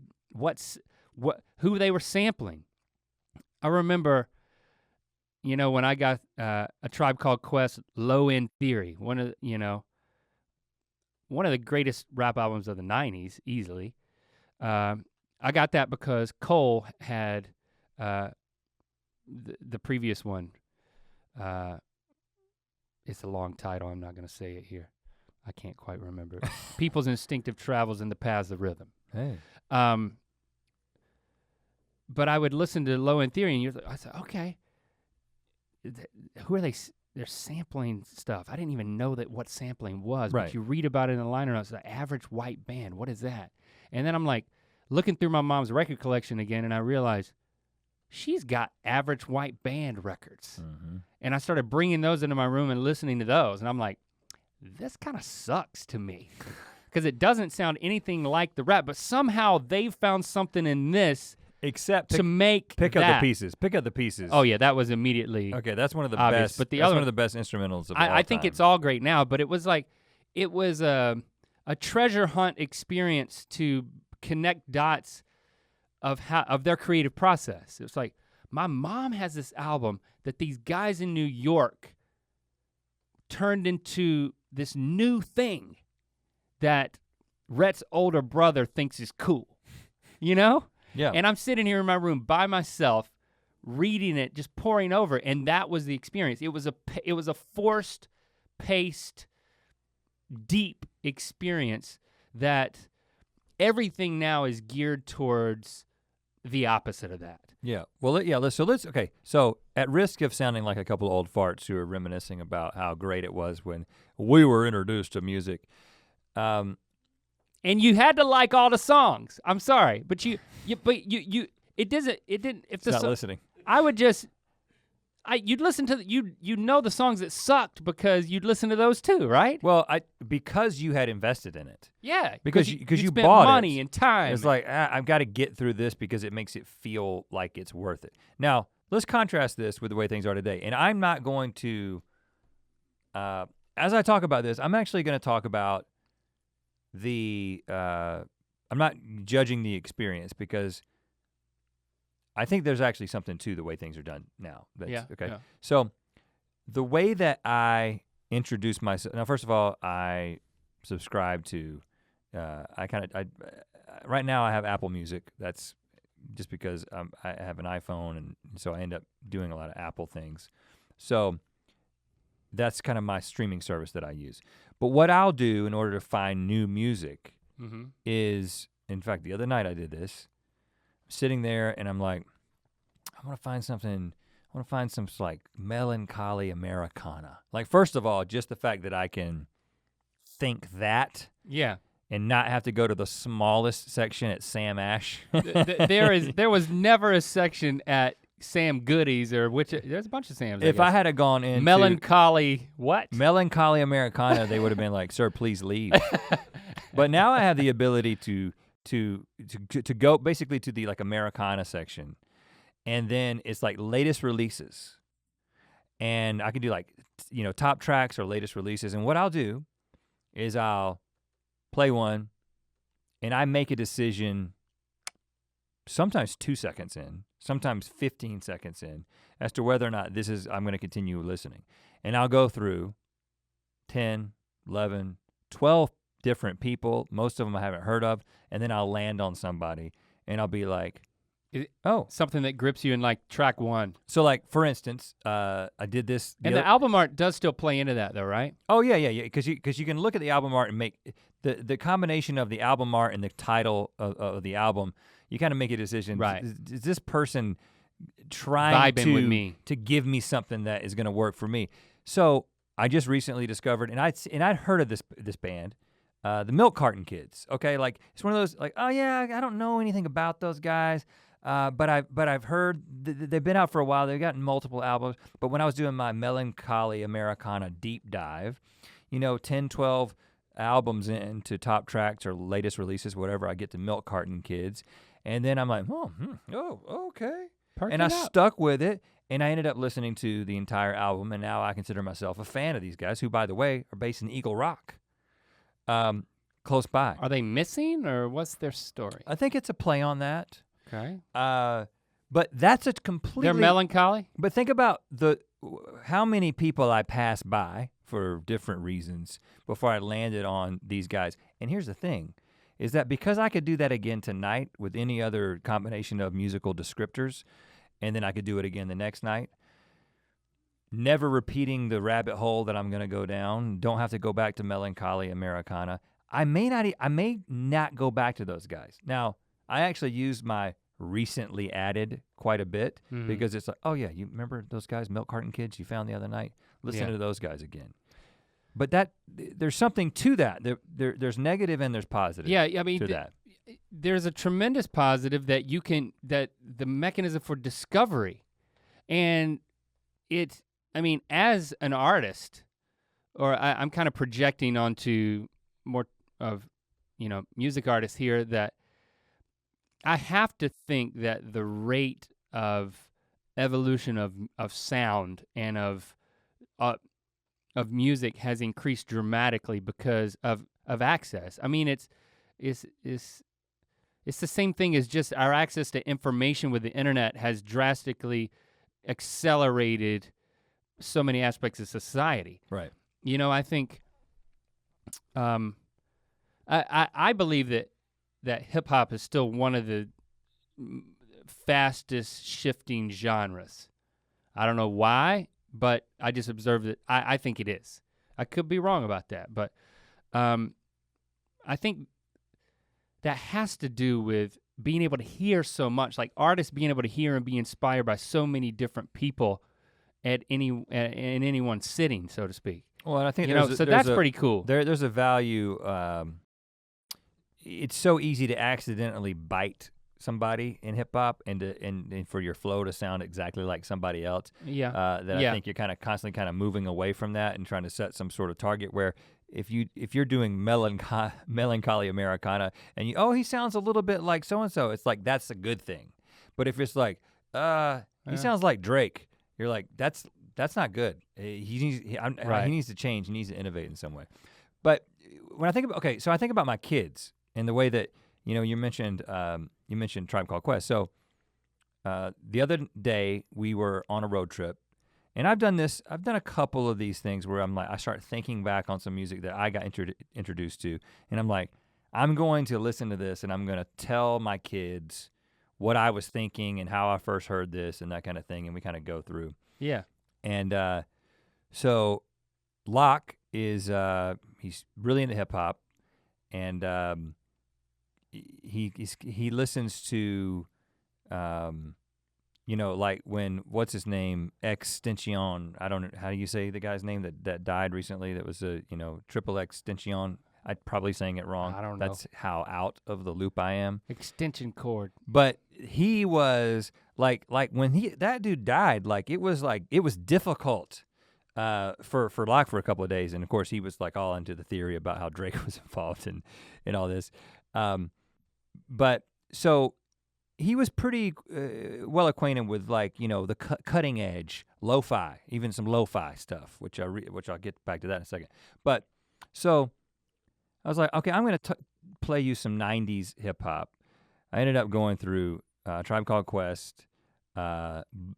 who they were sampling. I remember, when I got A Tribe Called Quest, Low End Theory, one of the greatest rap albums of the 90s, easily. I got that because Cole had the previous one. It's a long title, I'm not gonna say it here. I can't quite remember. People's Instinctive Travels in the Paths of Rhythm. Hey. But I would listen to Low End Theory, and I said, okay, who are they? They're sampling stuff. I didn't even know what sampling was, right. But you read about it in the liner notes, the average white band, what is that? And then I'm looking through my mom's record collection again, and I realized she's got average white band records. Mm-hmm. And I started bringing those into my room and listening to those, and I'm like, this kind of sucks to me. Because it doesn't sound anything like the rap, but somehow they found something in this Except to make pick that. up the pieces. Pick up the pieces. Oh yeah, that was immediately okay. That's one of the obvious, best. But the that's other one of the best instrumentals of all I think time. it's all great now, but it was a treasure hunt experience to connect dots of their creative process. It was like, my mom has this album that these guys in New York turned into this new thing that Rhett's older brother thinks is cool, Yeah. And I'm sitting here in my room by myself, reading it, just pouring over, and that was the experience. It was a forced, paced, deep experience that everything now is geared towards the opposite of that. Yeah. Well, yeah. Okay. So, at risk of sounding like a couple of old farts who are reminiscing about how great it was when we were introduced to music. And you had to like all the songs. I'm sorry, but it didn't. If It's not listening. I you'd listen to you know the songs that sucked because you'd listen to those too, right? Well, because you had invested in it. Yeah, Because you spent bought money it. and time. It's like I've got to get through this because it makes it feel like it's worth it. Now let's contrast this with the way things are today, and I'm not going to. As I talk about this, I'm actually going to talk about the. I'm not judging the experience because I think there's actually something to the way things are done now. Okay. Yeah. So the way that I introduce myself, now first of all, I subscribe to, right now I have Apple Music. That's just because I have an iPhone and so I end up doing a lot of Apple things. So that's kind of my streaming service that I use. But what I'll do in order to find new music is, in fact, the other night I did this, sitting there and I'm like, I wanna find something, I wanna find some like melancholy Americana. Like first of all, just the fact that I can think that. Yeah. And not have to go to the smallest section at Sam Ash. There was never a section at Sam Goody's or there's a bunch of Sams. If I had gone in melancholy what? Melancholy Americana, they would have been like, sir, please leave. But now I have the ability to go basically to the like Americana section. And then it's like latest releases. And I can do like, top tracks or latest releases. And what I'll do is I'll play one and I make a decision sometimes 2 seconds in, sometimes 15 seconds in, as to whether or not I'm gonna continue listening. And I'll go through 10, 11, 12 different people, most of them I haven't heard of, and then I'll land on somebody and I'll be like, oh. Something that grips you in like track one. So like, for instance, I did this. And the album art does still play into that though, right? Oh yeah, because you can look at the album art and make, the combination of the album art and the title of the album, you kind of make a decision. Right. Is this person trying vibing with me to give me something that is gonna work for me? So I just recently discovered, and I'd heard of this band, the Milk Carton Kids. Okay, like it's one of those like, oh yeah, I don't know anything about those guys. But I've heard they've been out for a while. They've gotten multiple albums. But when I was doing my melancholy Americana deep dive, 10, 12 albums into top tracks or latest releases, whatever, I get to Milk Carton Kids. And then I'm like, okay. And I stuck with it, and I ended up listening to the entire album, and now I consider myself a fan of these guys, who, by the way, are based in Eagle Rock, close by. Are they missing, or what's their story? I think it's a play on that. Okay. But that's a completely— They're melancholy? But think about how many people I passed by for different reasons before I landed on these guys. And here's the thing, is that because I could do that again tonight with any other combination of musical descriptors, and then I could do it again the next night, never repeating the rabbit hole that I'm gonna go down, don't have to go back to melancholy Americana, I may not go back to those guys. Now, I actually use my recently added quite a bit because it's like, oh yeah, you remember those guys, Milk Carton Kids you found the other night? Listen to those guys again. But there's something to that. There's negative and there's positive. Yeah, I mean, to that. There's a tremendous positive that that the mechanism for discovery, and as an artist, or I'm kind of projecting onto more of, music artists here, that I have to think that the rate of evolution of sound and of music has increased dramatically because of access. I mean, it's the same thing as just our access to information with the internet has drastically accelerated so many aspects of society. Right. I think I believe that hip hop is still one of the fastest shifting genres. I don't know why, but I just observed that I think it is. I could be wrong about that, but I think that has to do with being able to hear so much, like artists being able to hear and be inspired by so many different people in any one sitting, so to speak. Well, and I think that's pretty cool. There's a value. It's so easy to accidentally bite somebody in hip hop and for your flow to sound exactly like somebody else. Yeah. That I think you're kind of constantly kind of moving away from that and trying to set some sort of target where if you're doing melancholy Americana and he sounds a little bit like so and so, it's like that's a good thing. But if it's like he sounds like Drake, you're like that's not good. He needs to change. He needs to innovate in some way. But when I think about my kids and the way that you mentioned Tribe Called Quest. So the other day we were on a road trip, and I've done a couple of these things where I start thinking back on some music that I got introduced to, and I'm like, I'm going to listen to this and I'm gonna tell my kids what I was thinking and how I first heard this and that kind of thing, and we kind of go through. Yeah. And so Locke is he's really into hip hop, and he listens to like when what's his name, Extension, I don't know, how do you say the guy's name that died recently, that was a Triple Extension. I'm probably saying it wrong. I don't know. That's how out of the loop I am. Extension cord. But he was like when that dude died, it was difficult for Locke for a couple of days, and of course he was like all into the theory about how Drake was involved in all this. But so he was pretty well acquainted with the cutting edge lo-fi, even some lo-fi stuff, which I'll get back to that in a second. But so I was like, okay, I'm gonna play you some '90s hip hop. I ended up going through Tribe Called Quest,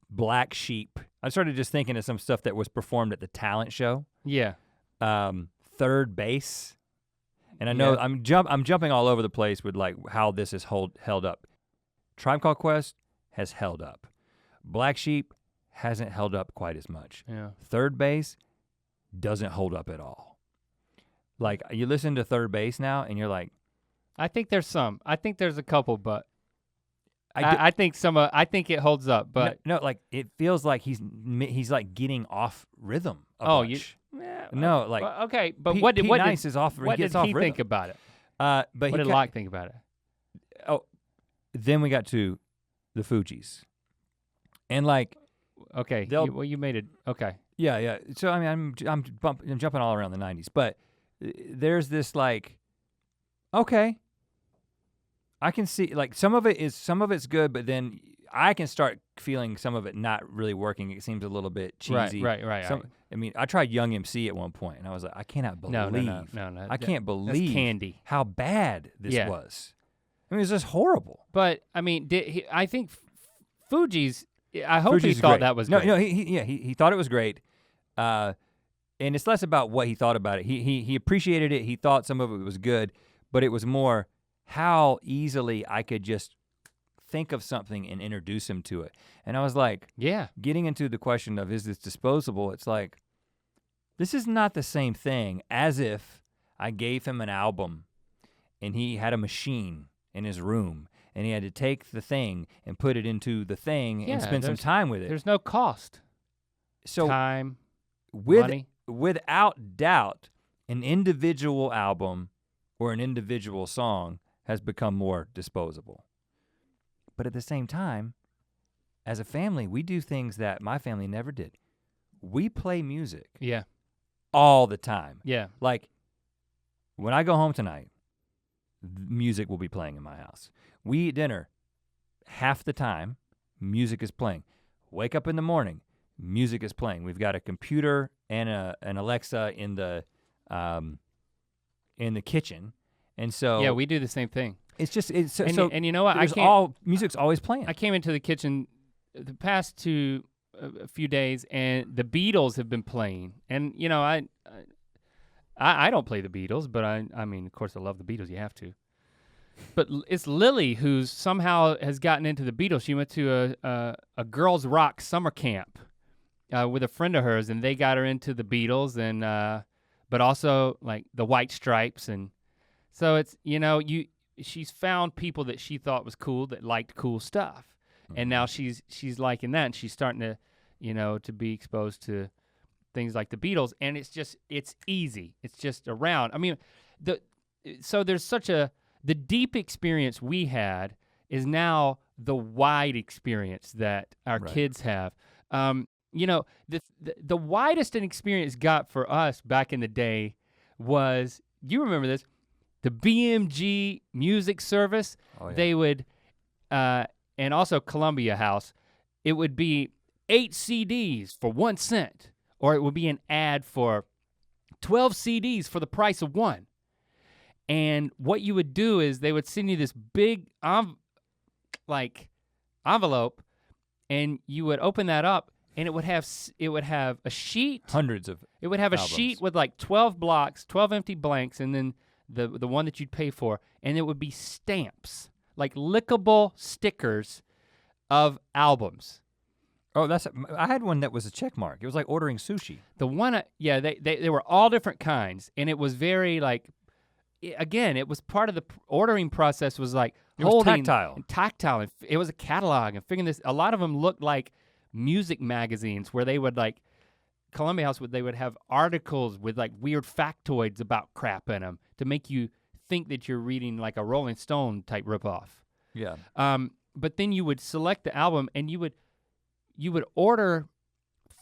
Black Sheep. I started just thinking of some stuff that was performed at the talent show. Yeah. Third Base, and I know I'm jumping all over the place with how this is held up. Tribe Called Quest has held up. Black Sheep hasn't held up quite as much. Yeah. Third Base doesn't hold up at all. Like you listen to Third Base now, and you're like, I think there's a couple, but I think I think it holds up, but no, like it feels like he's like getting off rhythm. Bunch. okay, but Pete, what did Nice is off? What did he think about it? But what did Locke think about it? Oh, then we got to the Fugees, and okay, you made it. Okay, yeah. So I mean, I'm jumping all around the '90s, but there's this okay. I can see some of it's good, but then I can start feeling some of it not really working. It seems a little bit cheesy. Right. I mean, I tried Young MC at one point, and I was like, I cannot believe. No. I can't believe that's candy. How bad this was. I mean, it's just horrible. But I mean, I think Fugees. I hope he Fugees thought great. that was great. No, he thought it was great. And it's less about what he thought about it. He appreciated it. He thought some of it was good, but it was more how easily I could just think of something and introduce him to it. And I was like, getting into the question of is this disposable, it's like, this is not the same thing as if I gave him an album and he had a machine in his room and he had to take the thing and put it into the thing and spend some time with it. There's no cost. So time, money. Without doubt, an individual album or an individual song has become more disposable. But at the same time, as a family, we do things that my family never did. We play music. Yeah. All the time. Yeah. Like, when I go home tonight, music will be playing in my house. We eat dinner, half the time, music is playing. Wake up in the morning, music is playing. We've got a computer and an Alexa in the kitchen. And so yeah, we do the same thing. It's just and you know what? Music's always playing. I came into the kitchen the past a few days, and the Beatles have been playing. And you know, I don't play the Beatles, but I mean, of course, I love the Beatles. You have to. But it's Lily who somehow has gotten into the Beatles. She went to a girls' rock summer camp with a friend of hers, and they got her into the Beatles, and but also like the White Stripes, and so it's she's found people that she thought was cool that liked cool stuff, and now she's liking that, and she's starting to to be exposed to things like the Beatles, and it's easy. It's just around. I mean, so there's the deep experience we had is now the wide experience that our kids have. You know, the widest an experience got for us back in the day was, you remember this, the BMG music service. Oh, yeah. They would, and also Columbia House, it would be 8 CDs for 1 cent, or it would be an ad for 12 CDs for the price of 1. And what you would do is they would send you this big envelope, and you would open that up, and it would have a sheet. Hundreds of It would have albums. a sheet with like 12 blocks, 12 empty blanks, and then the one that you'd pay for, and it would be stamps, like lickable stickers of albums. Oh, I had one that was a check mark. It was like ordering sushi. The one, yeah, they were all different kinds, and it was very like, again, it was part of the ordering process was like holding. Tactile. And it was a catalog and figuring this, a lot of them looked like music magazines where they would like, Columbia House, they would have articles with like weird factoids about crap in them to make you think that you're reading like a Rolling Stone type ripoff. Yeah. But then you would select the album and you would order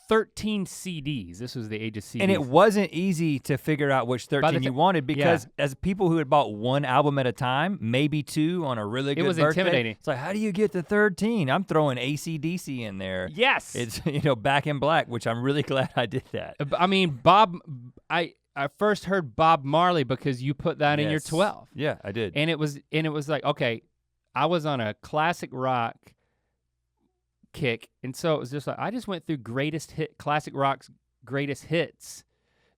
13 CDs. This was the age of CDs. And it wasn't easy to figure out which 13 you wanted because as people who had bought one album at a time, maybe 2 on a really good birthday. It was intimidating. It's like, how do you get to 13? I'm throwing AC/DC in there. Yes. It's, Back in Black, which I'm really glad I did that. I mean, I first heard Bob Marley because you put that in your 12. Yeah, I did. And it was like, okay, I was on a classic rock kick, and so it was just like I just went through classic rock's greatest hits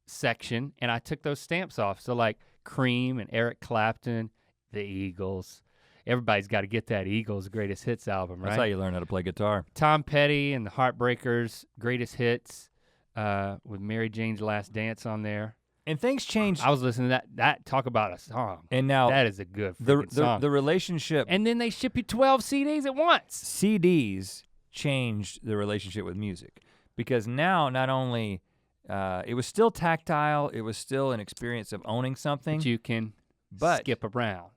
section, and I took those stamps off. So like Cream and Eric Clapton, the Eagles. Everybody's got to get that Eagles greatest hits album, right? That's how you learn how to play guitar. Tom Petty and the Heartbreakers greatest hits with Mary Jane's Last Dance on there. And things changed. I was listening to that talk about a song. And now that is a good song. The relationship. And then they ship you 12 CDs at once. CDs changed the relationship with music because now not only it was still tactile, it was still an experience of owning something. But you can skip around.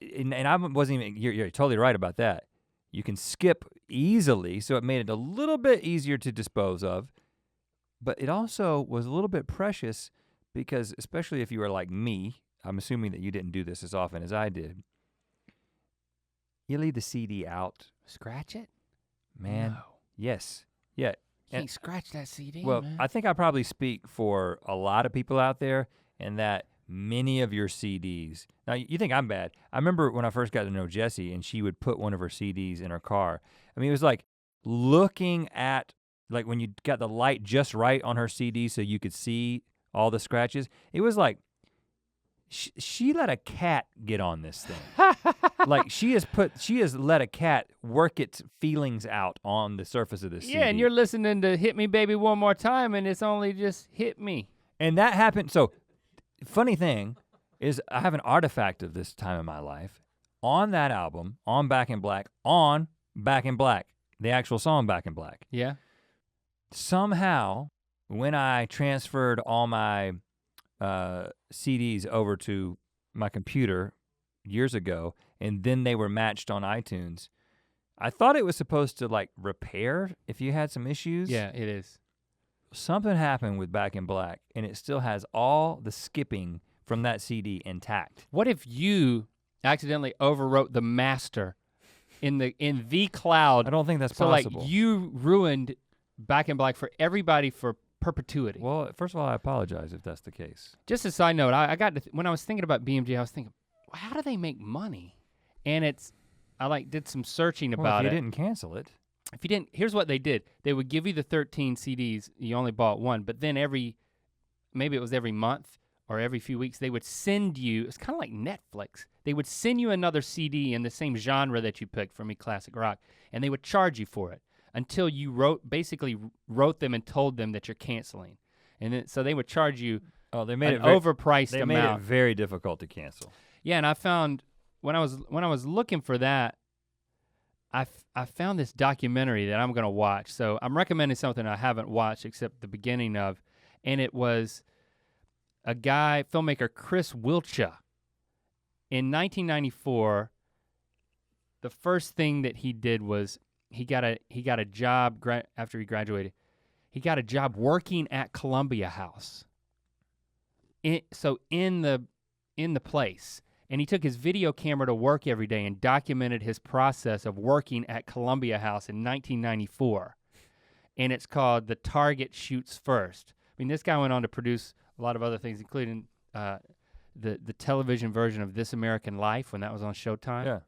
And I wasn't even, you're totally right about that. You can skip easily, so it made it a little bit easier to dispose of, but it also was a little bit precious because especially if you were like me, I'm assuming that you didn't do this as often as I did, you leave the CD out. Scratch it? Man, no. Yes, yeah. You can't scratch that CD, well, man. I think I probably speak for a lot of people out there in that many of your CDs, now you think I'm bad. I remember when I first got to know Jessie and she would put one of her CDs in her car. I mean, it was like looking at, like when you got the light just right on her CD so you could see all the scratches. It was like, she let a cat get on this thing. Like she has let a cat work its feelings out on the surface of this CD. Yeah, and you're listening to Hit Me Baby One More Time and it's only just hit me. And that happened, so funny thing is I have an artifact of this time in my life on that album, on Back in Black, the actual song Back in Black. Yeah. Somehow, when I transferred all my CDs over to my computer years ago, and then they were matched on iTunes, I thought it was supposed to like repair if you had some issues. Yeah, it is. Something happened with Back in Black, and it still has all the skipping from that CD intact. What if you accidentally overwrote the master in the cloud? I don't think that's possible. So like you ruined Back in Black for everybody for perpetuity. Well, first of all, I apologize if that's the case. Just a side note, I got to when I was thinking about BMG, I was thinking, how do they make money? And I did some searching about it. If you didn't cancel it. If you didn't, here's what they did. They would give you the 13 CDs, you only bought one, but then maybe it was every month or every few weeks, they would send you, it's kind of like Netflix. They would send you another CD in the same genre that you picked for me, classic rock, and they would charge you for it until you basically wrote them and told them that you're canceling. And then, so they would charge you overpriced amount. They made it very difficult to cancel. Yeah, and I found, when I was looking for that, I found this documentary that I'm gonna watch. So I'm recommending something I haven't watched except the beginning of, and it was a guy, filmmaker Chris Wiltshire. In 1994, the first thing that he did was he got a job after he graduated. He got a job working at Columbia House. In the place, and he took his video camera to work every day and documented his process of working at Columbia House in 1994. And it's called The Target Shoots First. I mean, this guy went on to produce a lot of other things, including the television version of This American Life when that was on Showtime. Yeah.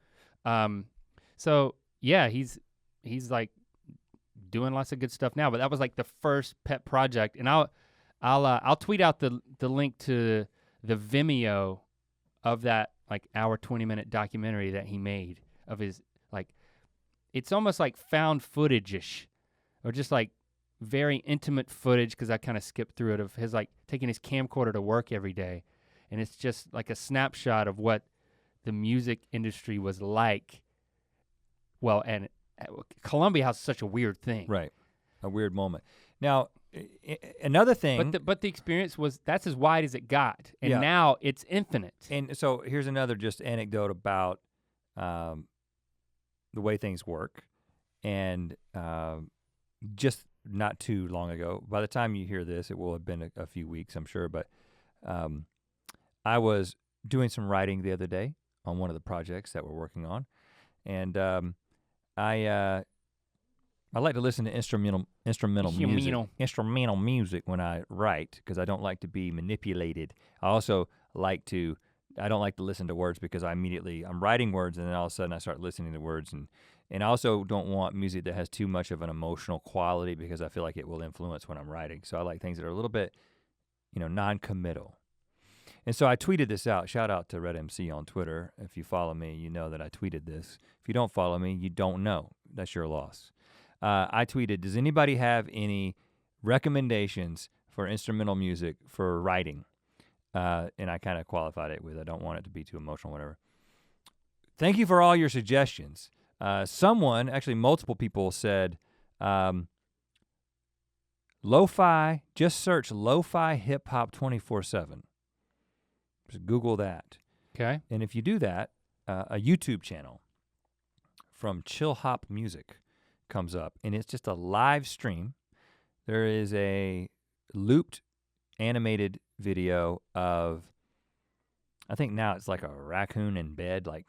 So yeah, he's like doing lots of good stuff now, but that was like the first pet project. And I'll tweet out the link to the Vimeo of that like hour 20-minute documentary that he made of his like, it's almost like found footage-ish, or just like very intimate footage, because I kind of skipped through it, of his like taking his camcorder to work every day. And it's just like a snapshot of what the music industry was like. Well, and Columbia House is such a weird thing. Right, a weird moment. Now, another thing. But the experience was, that's as wide as it got. And now it's infinite. And so here's another just anecdote about the way things work. And just not too long ago, by the time you hear this, it will have been a few weeks, I'm sure, but I was doing some writing the other day on one of the projects that we're working on. And I like to listen to instrumental music when I write, because I don't like to be manipulated. I also I don't like to listen to words, because I'm writing words and then all of a sudden I start listening to words, and I also don't want music that has too much of an emotional quality, because I feel like it will influence when I'm writing. So I like things that are a little bit, non-committal. And so I tweeted this out. Shout out to Red MC on Twitter. If you follow me, you know that I tweeted this. If you don't follow me, you don't know. That's your loss. I tweeted, does anybody have any recommendations for instrumental music for writing? And I kind of qualified it with, I don't want it to be too emotional, whatever. Thank you for all your suggestions. Someone, actually multiple people said, lo-fi, just search lo-fi hip hop 24/7. Just Google that. Okay. And if you do that, a YouTube channel from Chill Hop Music comes up, and it's just a live stream. There is a looped animated video of, I think now it's like a raccoon in bed, like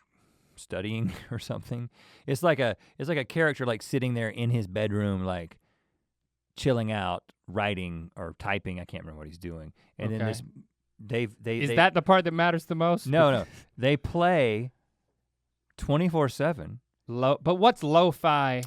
studying or something. It's like a character like sitting there in his bedroom, like chilling out, writing or typing. I can't remember what he's doing. And then this, Is that the part that matters the most? No. They play 24/7. But what's lo-fi?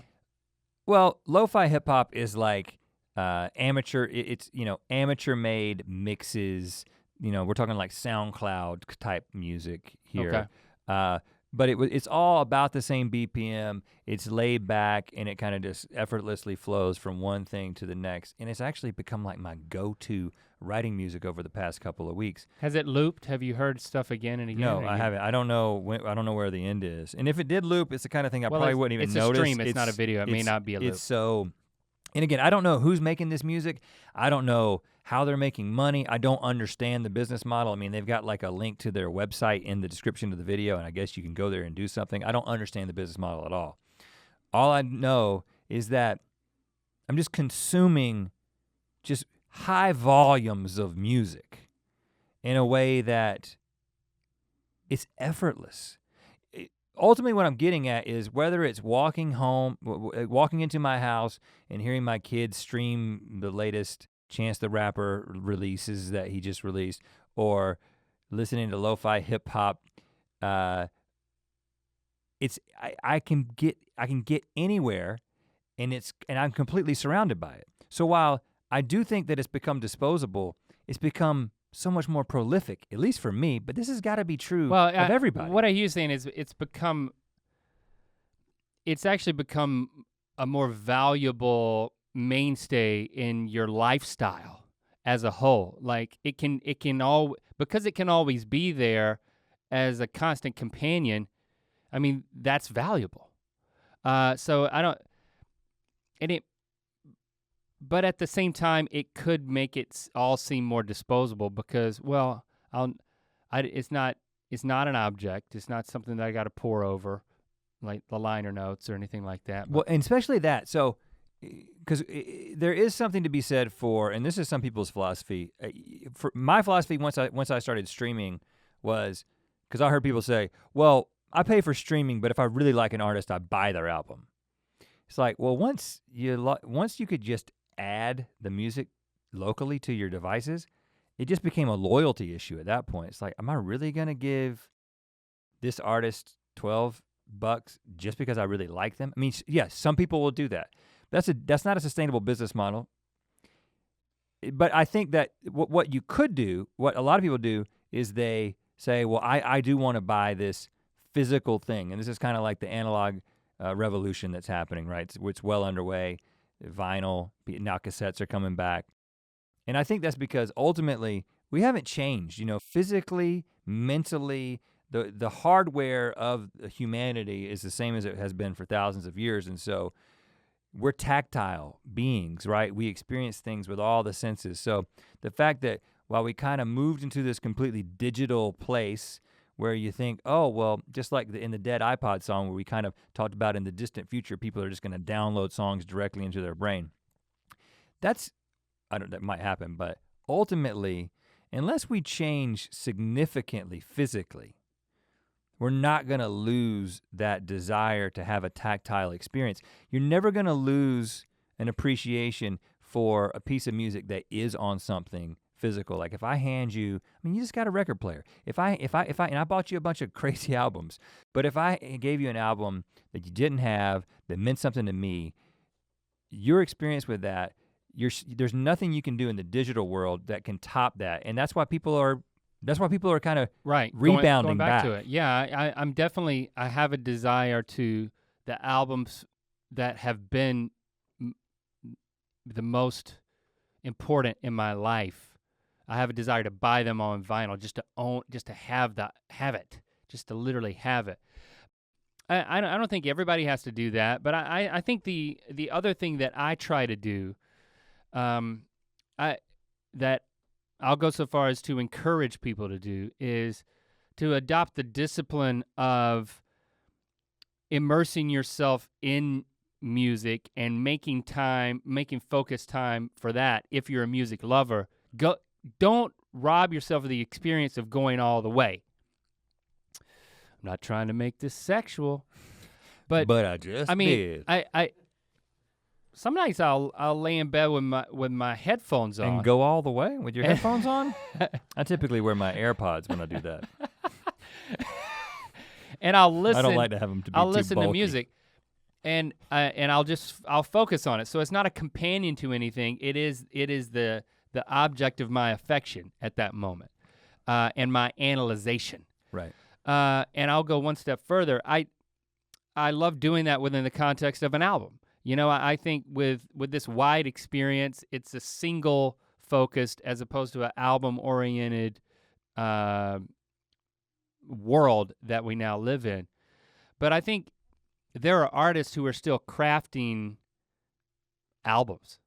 Well, lo-fi hip hop is like amateur. It's amateur made mixes. We're talking like SoundCloud type music here. Okay. But it's all about the same BPM. It's laid back, and it kind of just effortlessly flows from one thing to the next. And it's actually become like my go-to writing music over the past couple of weeks. Has it looped? Have you heard stuff again and again? No, I haven't. I don't know where the end is. And if it did loop, it's the kind of thing I probably wouldn't even notice. It's a stream. It's not a video. It may not be a loop. It's so. And again, I don't know who's making this music. I don't know how they're making money. I don't understand the business model. I mean, they've got like a link to their website in the description of the video, and I guess you can go there and do something. I don't understand the business model at all. All I know is that I'm just consuming just high volumes of music in a way that it's effortless. Ultimately, what I'm getting at is whether it's walking into my house and hearing my kids stream the latest Chance the Rapper releases that he just released, or listening to lo-fi hip hop. I can get anywhere, and I'm completely surrounded by it. So while I do think that it's become disposable, it's become so much more prolific, at least for me, but this has got to be true of everybody. What I hear you saying is it's actually become a more valuable mainstay in your lifestyle as a whole. Like because it can always be there as a constant companion. I mean, that's valuable. So I don't, but at the same time, it could make it all seem more disposable because, well, it's not an object. It's not something that I got to pore over. like the liner notes or anything like that. Well, and especially that. So, because there is something to be said for, and this is some people's philosophy. For my philosophy, once I started streaming, was because I heard people say, "Well, I pay for streaming, but if I really like an artist, I buy their album." It's like, well, once you could just add the music locally to your devices, it just became a loyalty issue at that point. It's like, am I really gonna give this artist $12 just because I really like them? I mean, yes, some people will do that. That's not a sustainable business model. But I think that what you could do, what a lot of people do, is they say, well, I do want to buy this physical thing. And this is kind of like the analog revolution that's happening, right? It's well underway. Vinyl, now cassettes are coming back. And I think that's because ultimately we haven't changed, physically, mentally, the hardware of humanity is the same as it has been for thousands of years. And so we're tactile beings, right? We experience things with all the senses. So the fact that while we kind of moved into this completely digital place where you think, oh, well, just like in the Dead iPod song where we kind of talked about in the distant future, people are just gonna download songs directly into their brain. That might happen, but ultimately, unless we change significantly physically, we're not gonna lose that desire to have a tactile experience. You're never gonna lose an appreciation for a piece of music that is on something physical. Like if I hand you, you just got a record player. If I and I bought you a bunch of crazy albums, but if I gave you an album that you didn't have that meant something to me, your experience with that, there's nothing you can do in the digital world that can top that, and that's why people are kind of rebounding going back to it. Yeah, I'm definitely, I have a desire to the albums that have been the most important in my life. I have a desire to buy them on vinyl, just to have it, just to literally have it. I don't think everybody has to do that, but I think the other thing that I try to do, that I'll go so far as to encourage people to do, is to adopt the discipline of immersing yourself in music and making focused time for that. If you're a music lover, don't rob yourself of the experience of going all the way. I'm not trying to make this sexual, but I did. I some nights I'll lay in bed with my headphones on. And go all the way with your headphones on? I typically wear my AirPods when I do that. And I'll listen. I don't like to have them to be I'll too listen bulky. to music, and I'll focus on it. So it's not a companion to anything. It is the object of my affection at that moment, and my analyzation. Right. And I'll go one step further. I love doing that within the context of an album. I think with this wide experience, it's a single focused as opposed to an album-oriented world that we now live in. But I think there are artists who are still crafting albums,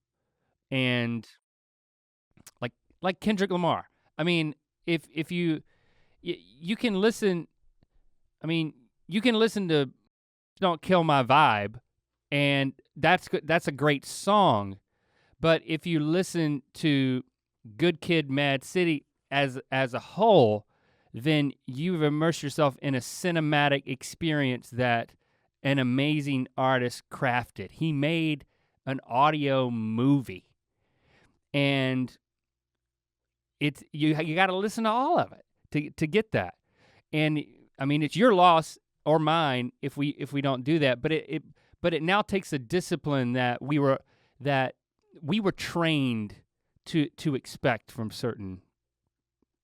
and like Kendrick Lamar. I mean, if you can listen, you can listen to "Don't Kill My Vibe," and that's a great song. But if you listen to Good Kid, Mad City as a whole, then you've immersed yourself in a cinematic experience that an amazing artist crafted. He made an audio movie, and you got to listen to all of it to get that. And it's your loss or mine if we don't do that. But it now takes a discipline that we were trained to expect from certain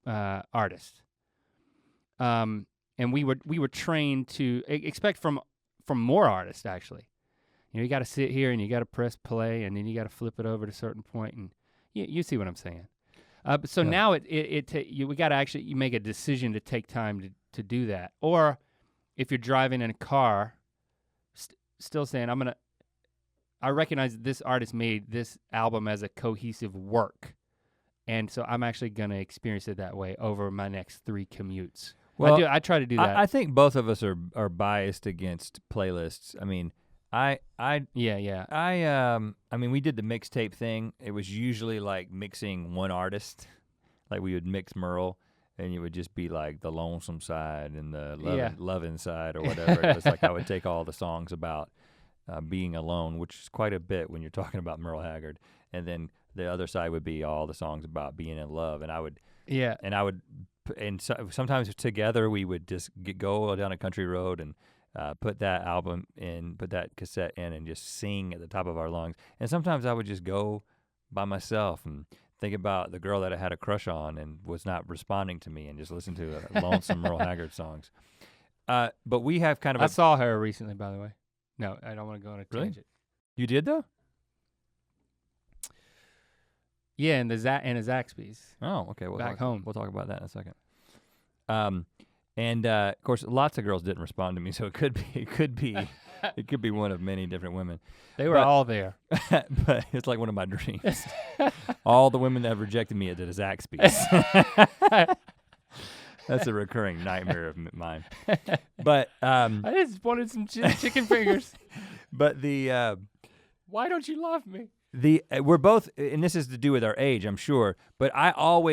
artists. And we were trained to expect from more artists, actually. You got to sit here and you got to press play, and then you got to flip it over to a certain point, and you see what I'm saying. So Yeah. now we got to actually you make a decision to take time to do that. Or if you're driving in a car, still saying I recognize that this artist made this album as a cohesive work, and so I'm actually gonna experience it that way over my next 3 commutes. Well, I try to do that. I think both of us are biased against playlists. I mean, I mean, we did the mixtape thing. It was usually like mixing one artist. Like we would mix Merle, and it would just be like the lonesome side and the loving side or whatever. It was like I would take all the songs about being alone, which is quite a bit when you're talking about Merle Haggard, and then the other side would be all the songs about being in love. And I would sometimes together we would just go down a country road and put that album in, put that cassette in, and just sing at the top of our lungs. And sometimes I would just go by myself and think about the girl that I had a crush on and was not responding to me, and just listen to lonesome Merle Haggard songs. But we have kind of I saw her recently, by the way. No, I don't want to go on a tangent. You did though? Yeah, in a Zaxby's. Oh, okay. Back home. We'll talk about that in a second. And of course, lots of girls didn't respond to me, so it could be one of many different women. They were all there. But it's like one of my dreams. All the women that have rejected me at the Zaxby's. That's a recurring nightmare of mine. But I just wanted some chicken fingers. But the why don't you love me? We're both, and this is to do with our age, I'm sure, but I'll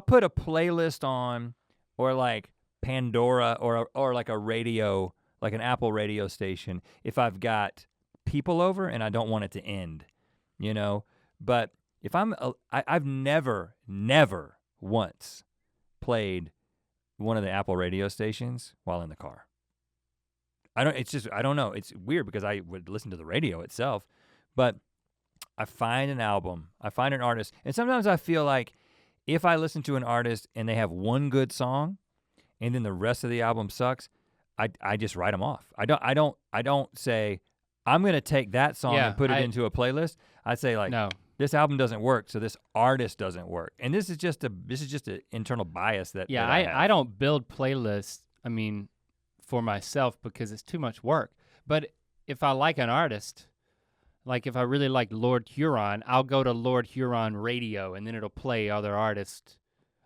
put a playlist on, or like Pandora, or like a radio, like an Apple radio station, if I've got people over and I don't want it to end, you know? But if I've never once played one of the Apple radio stations while in the car. I don't know. It's weird because I would listen to the radio itself, but I find an album, I find an artist, and sometimes I feel like if I listen to an artist and they have one good song, and then the rest of the album sucks, I just write them off. I don't say I'm gonna take that song and put it into a playlist. I say like, no, this album doesn't work, so this artist doesn't work, and this is just an internal bias that I don't build playlists. I mean, for myself because it's too much work. But if I like an artist. Like if I really like Lord Huron, I'll go to Lord Huron radio, and then it'll play other artists.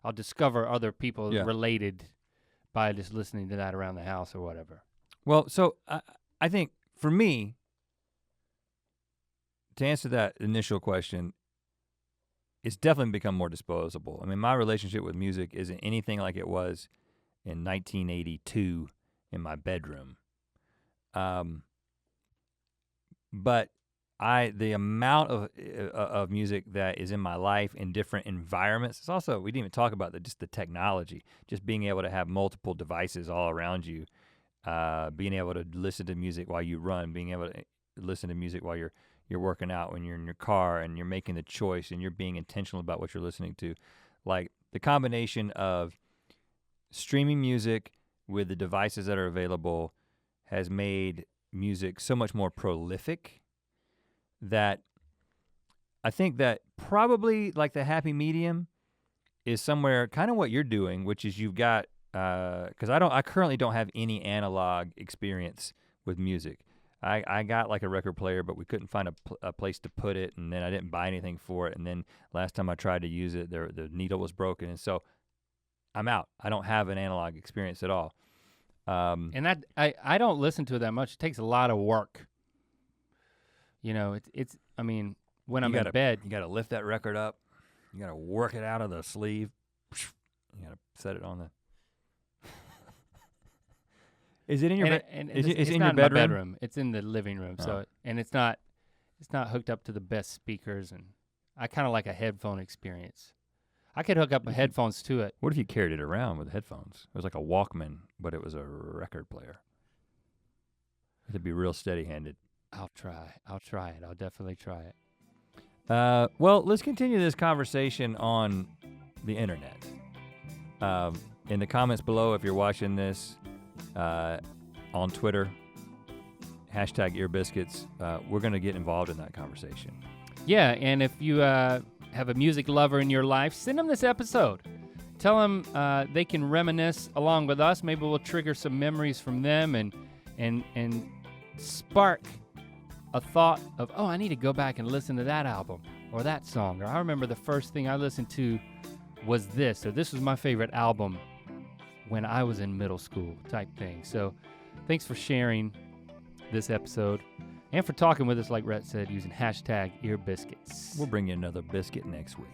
I'll discover other people related by just listening to that around the house or whatever. Well, so I think for me, to answer that initial question, it's definitely become more disposable. I mean, my relationship with music isn't anything like it was in 1982 in my bedroom. But the amount of music that is in my life in different environments, it's also, we didn't even talk about just the technology, just being able to have multiple devices all around you, being able to listen to music while you run, being able to listen to music while you're working out, when you're in your car and you're making the choice and you're being intentional about what you're listening to. Like the combination of streaming music with the devices that are available has made music so much more prolific, that I think that probably like the happy medium is somewhere kind of what you're doing, which is you've got, because I currently don't have any analog experience with music. I got like a record player, but we couldn't find a place to put it, and then I didn't buy anything for it, and then last time I tried to use it, the needle was broken, and so I'm out. I don't have an analog experience at all. And that I don't listen to it that much. It takes a lot of work. You know, it's. I mean, when I'm in bed, you gotta lift that record up. You gotta work it out of the sleeve. You gotta set it on the. Is it in your bedroom? It's not in my bedroom. It's in the living room. Oh. So it's not hooked up to the best speakers, and I kind of like a headphone experience. I could hook up headphones to it. What if you carried it around with headphones? It was like a Walkman, but it was a record player. It'd be real steady-handed. I'll try it. I'll definitely try it. Well, let's continue this conversation on the internet. In the comments below, if you're watching this on Twitter, hashtag Ear Biscuits, we're gonna get involved in that conversation. Yeah, and if you have a music lover in your life, send them this episode. Tell them they can reminisce along with us. Maybe we'll trigger some memories from them and spark a thought of, oh, I need to go back and listen to that album or that song. Or I remember the first thing I listened to was this, or this was my favorite album when I was in middle school type thing. So thanks for sharing this episode and for talking with us, like Rhett said, using hashtag Ear Biscuits. We'll bring you another biscuit next week.